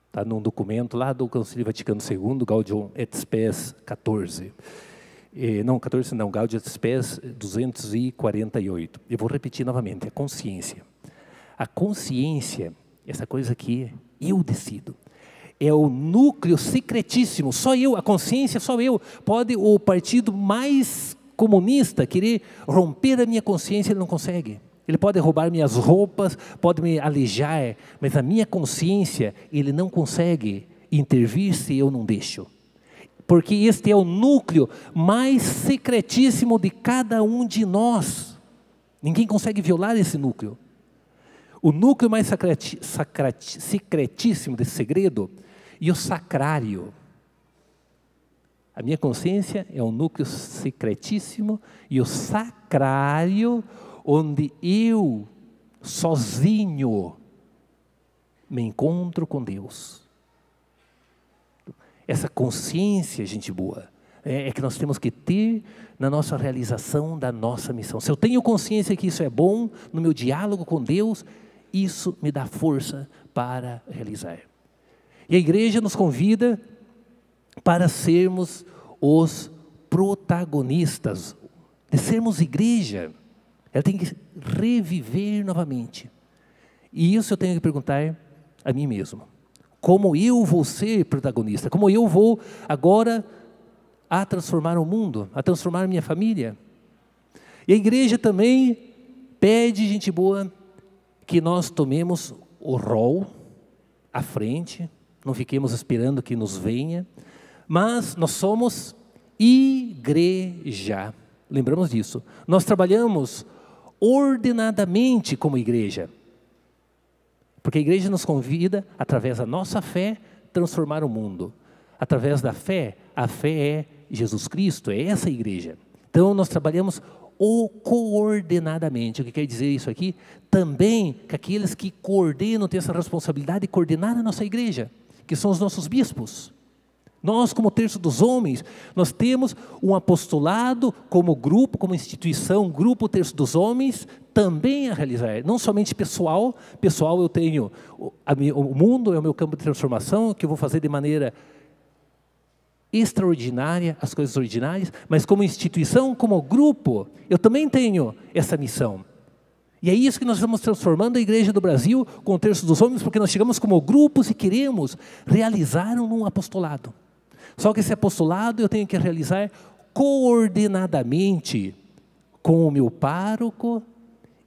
Está num documento lá do Concílio Vaticano II, Gaudium et Spes 14. Gaudium et Spes 248. Eu vou repetir novamente, a consciência. A consciência, essa coisa aqui, eu decido. É o núcleo secretíssimo, só eu, a consciência só eu. Pode o partido mais comunista querer romper a minha consciência, ele não consegue. Ele pode roubar minhas roupas, pode me alejar, mas a minha consciência, ele não consegue intervir se eu não deixo. Porque este é o núcleo mais secretíssimo de cada um de nós. Ninguém consegue violar esse núcleo. O núcleo mais secretíssimo desse segredo e o sacrário. A minha consciência é um núcleo secretíssimo e o sacrário onde eu, sozinho, me encontro com Deus. Essa consciência, gente boa, é que nós temos que ter na nossa realização da nossa missão. Se eu tenho consciência que isso é bom, no meu diálogo com Deus, isso me dá força para realizar. E a igreja nos convida para sermos os protagonistas, de sermos igreja. Ela tem que reviver novamente. E isso eu tenho que perguntar a mim mesmo. Como eu vou ser protagonista? Como eu vou agora a transformar o mundo, a transformar minha família? E a igreja também pede, gente boa, que nós tomemos o rol à frente, não fiquemos esperando que nos venha, mas nós somos igreja. Lembramos disso. Nós trabalhamos ordenadamente como igreja. Porque a igreja nos convida, através da nossa fé, transformar o mundo. Através da fé, a fé é Jesus Cristo, é essa a igreja. Então nós trabalhamos coordenadamente. O que quer dizer isso aqui? Também que aqueles que coordenam têm essa responsabilidade de coordenar a nossa igreja, que são os nossos bispos. Nós, como terço dos homens, nós temos um apostolado como grupo, como instituição, grupo terço dos homens, também a realizar. Não somente pessoal eu tenho, o mundo é o meu campo de transformação, que eu vou fazer de maneira extraordinária, as coisas ordinárias, mas como instituição, como grupo, eu também tenho essa missão. E é isso que nós estamos transformando a Igreja do Brasil com o terço dos homens, porque nós chegamos como grupos e queremos realizar um apostolado. Só que esse apostolado eu tenho que realizar coordenadamente com o meu pároco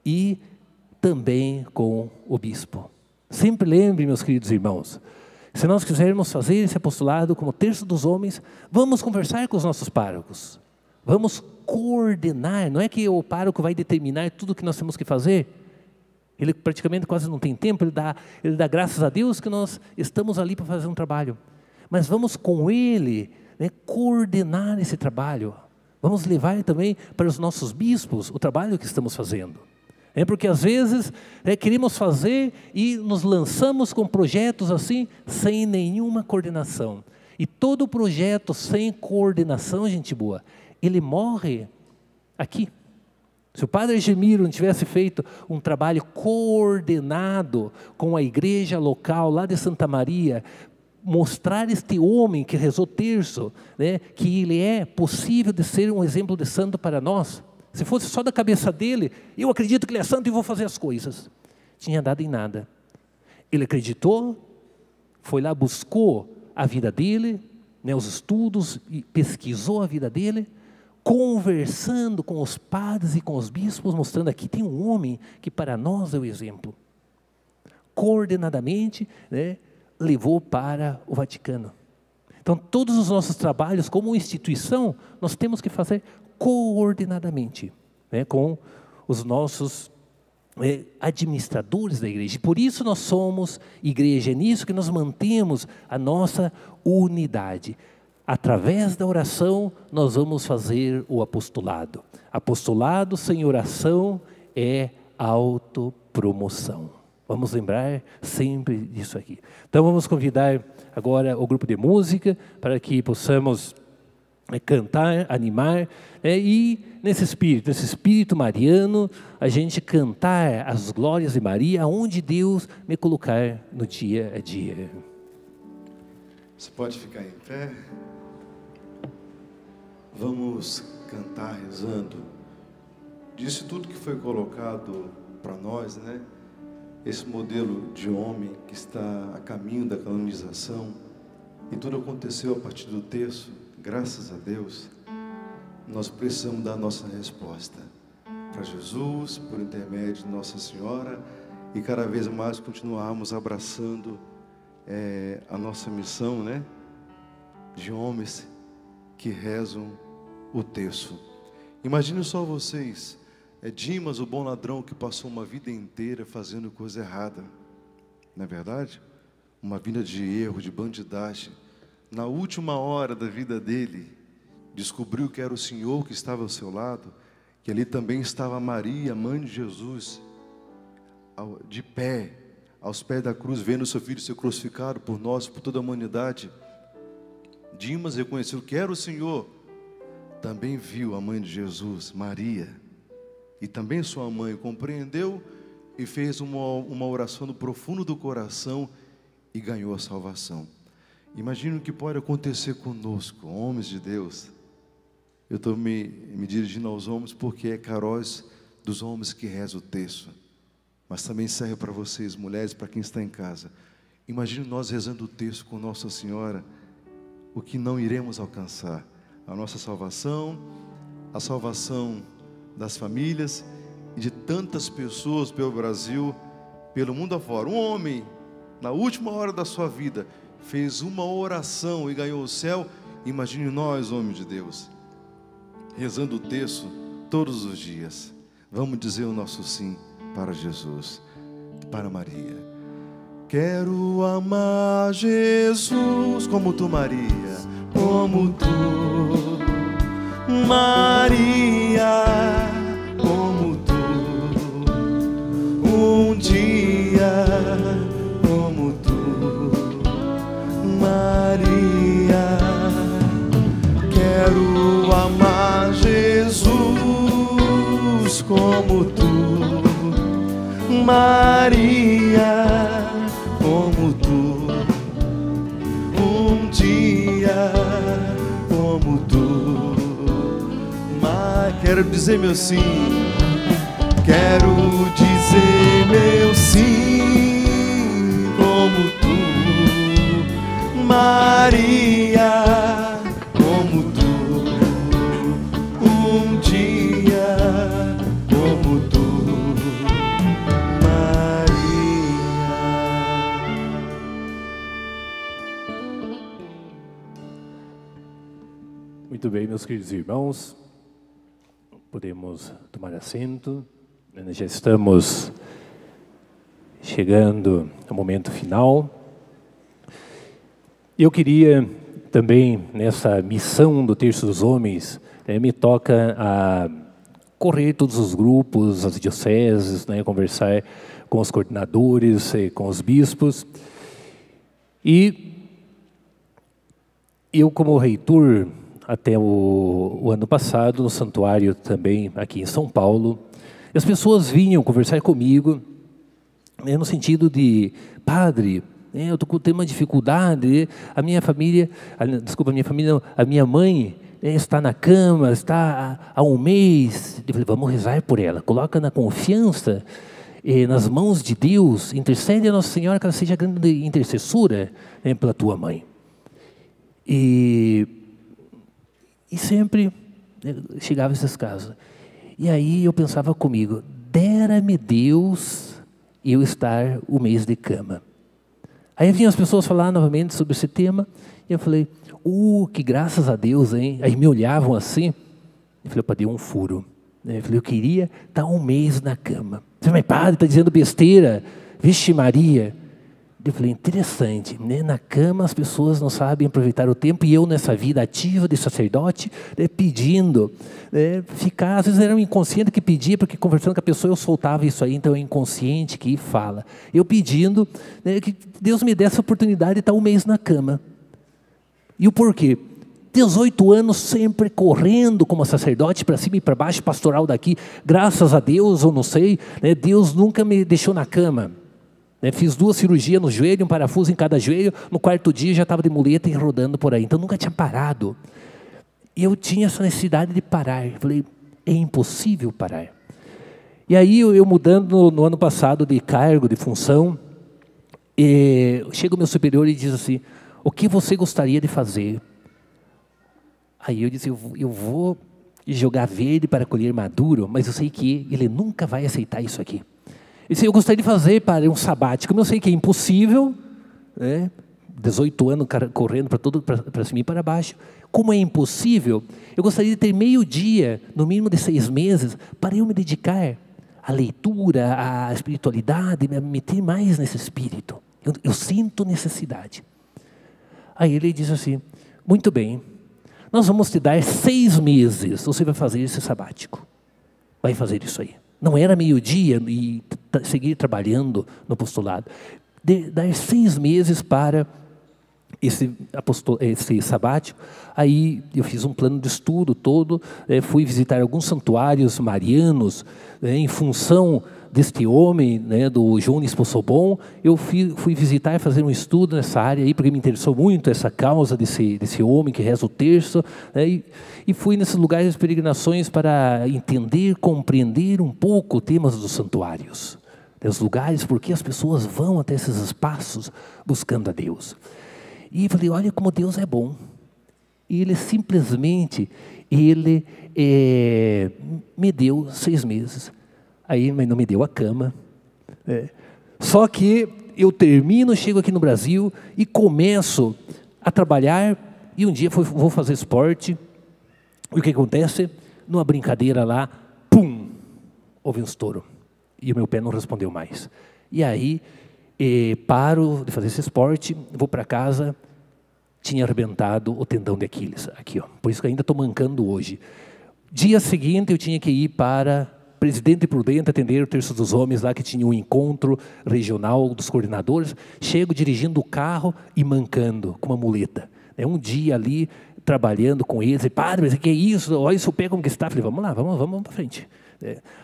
e também com o bispo. Sempre lembre, meus queridos irmãos, se nós quisermos fazer esse apostolado como terço dos homens, vamos conversar com os nossos párocos. Vamos coordenar, não é que o pároco vai determinar tudo o que nós temos que fazer. Ele praticamente quase não tem tempo, ele dá graças a Deus que nós estamos ali para fazer um trabalho. Mas vamos com ele, né, coordenar esse trabalho. Vamos levar também para os nossos bispos o trabalho que estamos fazendo. Porque às vezes queremos fazer e nos lançamos com projetos assim, sem nenhuma coordenação. E todo projeto sem coordenação, gente boa, ele morre aqui. Se o padre Gemiro não tivesse feito um trabalho coordenado com a igreja local lá de Santa Maria, mostrar este homem que rezou terço, né, que ele é possível de ser um exemplo de santo para nós. Se fosse só da cabeça dele, eu acredito que ele é santo e vou fazer as coisas. Tinha dado em nada. Ele acreditou, foi lá, buscou a vida dele, né, os estudos, e pesquisou a vida dele, conversando com os padres e com os bispos, mostrando aqui tem um homem que para nós é o exemplo. Coordenadamente, né, levou para o Vaticano. Então, todos os nossos trabalhos como instituição, nós temos que fazer coordenadamente, né, com os nossos administradores da igreja. Por isso nós somos igreja, é nisso que nós mantemos a nossa unidade. Através da oração, nós vamos fazer o apostolado. Apostolado sem oração é autopromoção. Vamos lembrar sempre disso aqui. Então vamos convidar agora o grupo de música para que possamos cantar, animar, e nesse espírito mariano, a gente cantar as glórias de Maria, aonde Deus me colocar no dia a dia. Você pode ficar em pé. Vamos cantar rezando. Disso tudo que foi colocado para nós, né? Esse modelo de homem que está a caminho da canonização, e tudo aconteceu a partir do terço, graças a Deus, nós precisamos dar a nossa resposta para Jesus, por intermédio de Nossa Senhora, e cada vez mais continuarmos abraçando a nossa missão, né? De homens que rezam o terço. Imagine só vocês, Dimas, o bom ladrão que passou uma vida inteira fazendo coisa errada, não é verdade? Uma vida de erro, de bandidagem. Na última hora da vida dele, descobriu que era o Senhor que estava ao seu lado, que ali também estava Maria, mãe de Jesus, de pé, aos pés da cruz, vendo seu filho ser crucificado por nós, por toda a humanidade. Dimas reconheceu que era o Senhor, também viu a mãe de Jesus, Maria, e também sua mãe, compreendeu e fez uma oração no profundo do coração e ganhou a salvação. Imagina o que pode acontecer conosco, homens de Deus. Eu estou me dirigindo aos homens porque é caróis dos homens que rezam o terço, mas também serve para vocês, mulheres, para quem está em casa. Imagine nós rezando o terço com Nossa Senhora, o que não iremos alcançar: a nossa salvação, a salvação das famílias e de tantas pessoas pelo Brasil, pelo mundo afora. Um homem, na última hora da sua vida, fez uma oração e ganhou o céu. Imagine nós, homens de Deus, rezando o terço todos os dias. Vamos dizer o nosso sim para Jesus, para Maria. Quero amar Jesus como tu, Maria, como tu, Maria, como tu, um dia como tu, Maria. Maria, como tu, um dia como tu. Quero dizer meu sim, quero dizer meu sim, como tu, Maria, como tu, um dia como tu, Muito bem, meus queridos irmãos, podemos tomar assento. Nós já estamos chegando ao momento final. Eu queria também, nessa missão do Terço dos Homens, me toca a correr todos os grupos, as dioceses, conversar com os coordenadores, com os bispos. E eu, como reitor, até o ano passado, no santuário também aqui em São Paulo, as pessoas vinham conversar comigo, no sentido de, padre, eu estou tendo uma dificuldade, a minha família, a minha mãe está na cama, está há um mês. Eu falei, vamos rezar por ela, coloca na confiança, nas mãos de Deus, intercede a Nossa Senhora que ela seja grande intercessora pela tua mãe. E sempre chegava esses casos. E aí eu pensava comigo, dera-me Deus eu estar o mês de cama. Aí vinham as pessoas falar novamente sobre esse tema, e eu falei, que graças a Deus, hein? Aí me olhavam assim, eu falei, opa, deu um furo. Eu falei, eu queria estar um mês na cama. Eu falei, mas padre, está dizendo besteira, vixe Maria. Eu falei, interessante, na cama as pessoas não sabem aproveitar o tempo, e eu nessa vida ativa de sacerdote, pedindo, ficar, às vezes era um inconsciente que pedia, porque conversando com a pessoa eu soltava isso aí, então é inconsciente que fala. Eu pedindo que Deus me desse a oportunidade de estar um mês na cama. E o porquê? 18 anos sempre correndo como sacerdote, para cima e para baixo, pastoral daqui, graças a Deus, ou não sei, Deus nunca me deixou na cama. Fiz 2 cirurgias no joelho, um parafuso em cada joelho, no 4º dia já estava de muleta e rodando por aí, então nunca tinha parado. E eu tinha essa necessidade de parar, eu falei, é impossível parar. E aí eu mudando no ano passado de cargo, de função, chega o meu superior e diz assim, o que você gostaria de fazer? Aí eu disse, eu vou jogar verde para colher maduro, mas eu sei que ele nunca vai aceitar isso aqui. Eu disse, eu gostaria de fazer para um sabático, mas eu sei que é impossível, 18 anos correndo para cima e para baixo. Como é impossível, eu gostaria de ter meio dia, no mínimo de 6 meses, para eu me dedicar à leitura, à espiritualidade, me meter mais nesse espírito. Eu sinto necessidade. Aí ele diz assim, muito bem, nós vamos te dar 6 meses, você vai fazer esse sabático. Vai fazer isso aí. Não era meio-dia e seguir trabalhando no apostolado. Dar 6 meses para esse sabático. Aí eu fiz um plano de estudo todo, fui visitar alguns santuários marianos, em função deste homem, do João Luís Possobon. Eu fui visitar e fazer um estudo nessa área aí, porque me interessou muito essa causa desse homem que reza o terço, e fui nesses lugares de peregrinações para entender, compreender um pouco temas dos santuários, os lugares, porque as pessoas vão até esses espaços buscando a Deus. E falei, olha como Deus é bom. E Ele simplesmente, me deu 6 meses. Aí, mas não me deu a cama. Só que eu termino, chego aqui no Brasil e começo a trabalhar. E um dia vou fazer esporte. E o que acontece? Numa brincadeira lá, pum, houve um estouro. E o meu pé não respondeu mais. E aí, paro de fazer esse esporte, vou para casa, tinha arrebentado o tendão de Aquiles. Aqui, ó. Por isso que ainda estou mancando hoje. Dia seguinte, eu tinha que ir para Presidente Prudente atender o Terço dos Homens, lá que tinha um encontro regional dos coordenadores. Chego dirigindo o carro e mancando, com uma muleta. Um dia ali, trabalhando com eles, e padre, mas o que é isso? Olha isso, o pé como que está. Falei, vamos lá, vamos para frente.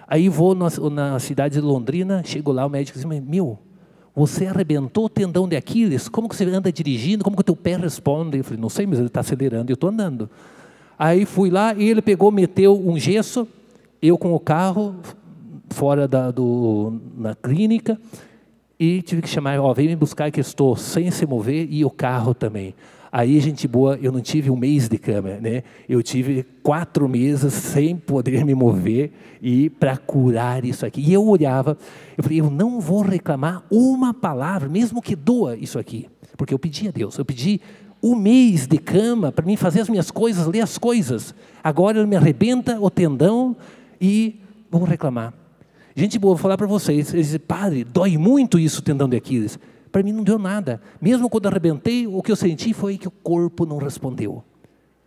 Aí vou na cidade de Londrina, chego lá, o médico diz, meu, você arrebentou o tendão de Aquiles, como que você anda dirigindo, como que o teu pé responde? Eu falei, não sei, mas ele está acelerando e eu estou andando. Aí fui lá e ele pegou, meteu um gesso, eu com o carro, fora na clínica, e tive que chamar, vem me buscar que eu estou sem se mover, e o carro também. Aí, gente boa, eu não tive um mês de cama, né? Eu tive 4 meses sem poder me mover e para curar isso aqui. E eu olhava, eu falei, eu não vou reclamar uma palavra, mesmo que doa isso aqui. Porque eu pedi a Deus, eu pedi um mês de cama para mim fazer as minhas coisas, ler as coisas. Agora ele me arrebenta o tendão e vou reclamar. Gente boa, vou falar para vocês, eles dizem, padre, dói muito isso o tendão de Aquiles. Para mim não deu nada. Mesmo quando arrebentei, o que eu senti foi que o corpo não respondeu.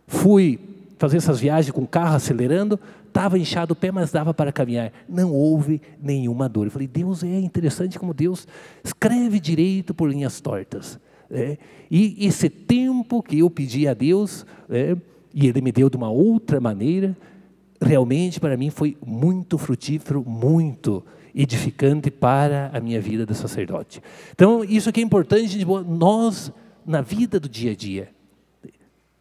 Fui fazer essas viagens com o carro acelerando, estava inchado o pé, mas dava para caminhar. Não houve nenhuma dor. Eu falei, Deus é interessante como Deus escreve direito por linhas tortas. E esse tempo que eu pedi a Deus, e Ele me deu de uma outra maneira, realmente para mim foi muito frutífero, muito edificante para a minha vida de sacerdote. Então, isso aqui é importante, nós, na vida do dia a dia,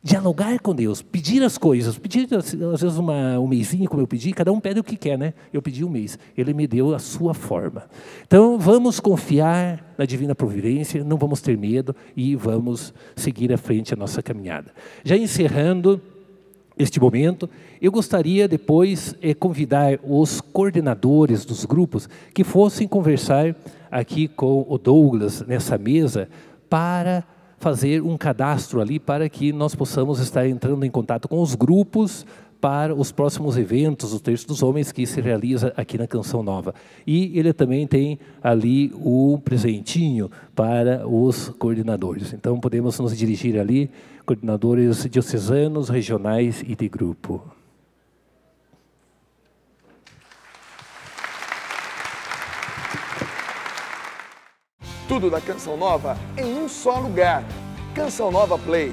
dialogar com Deus, pedir as coisas, pedir às vezes um mêsinho, como eu pedi, cada um pede o que quer, né? Eu pedi um mês, Ele me deu a sua forma. Então, vamos confiar na divina providência, não vamos ter medo e vamos seguir à frente a nossa caminhada. Já encerrando este momento, eu gostaria depois convidar os coordenadores dos grupos que fossem conversar aqui com o Douglas nessa mesa para fazer um cadastro ali para que nós possamos estar entrando em contato com os grupos para os próximos eventos do Terço dos Homens que se realiza aqui na Canção Nova. E ele também tem ali um presentinho para os coordenadores. Então podemos nos dirigir ali, coordenadores diocesanos, regionais e de grupo. Tudo da Canção Nova em um só lugar. Canção Nova Play.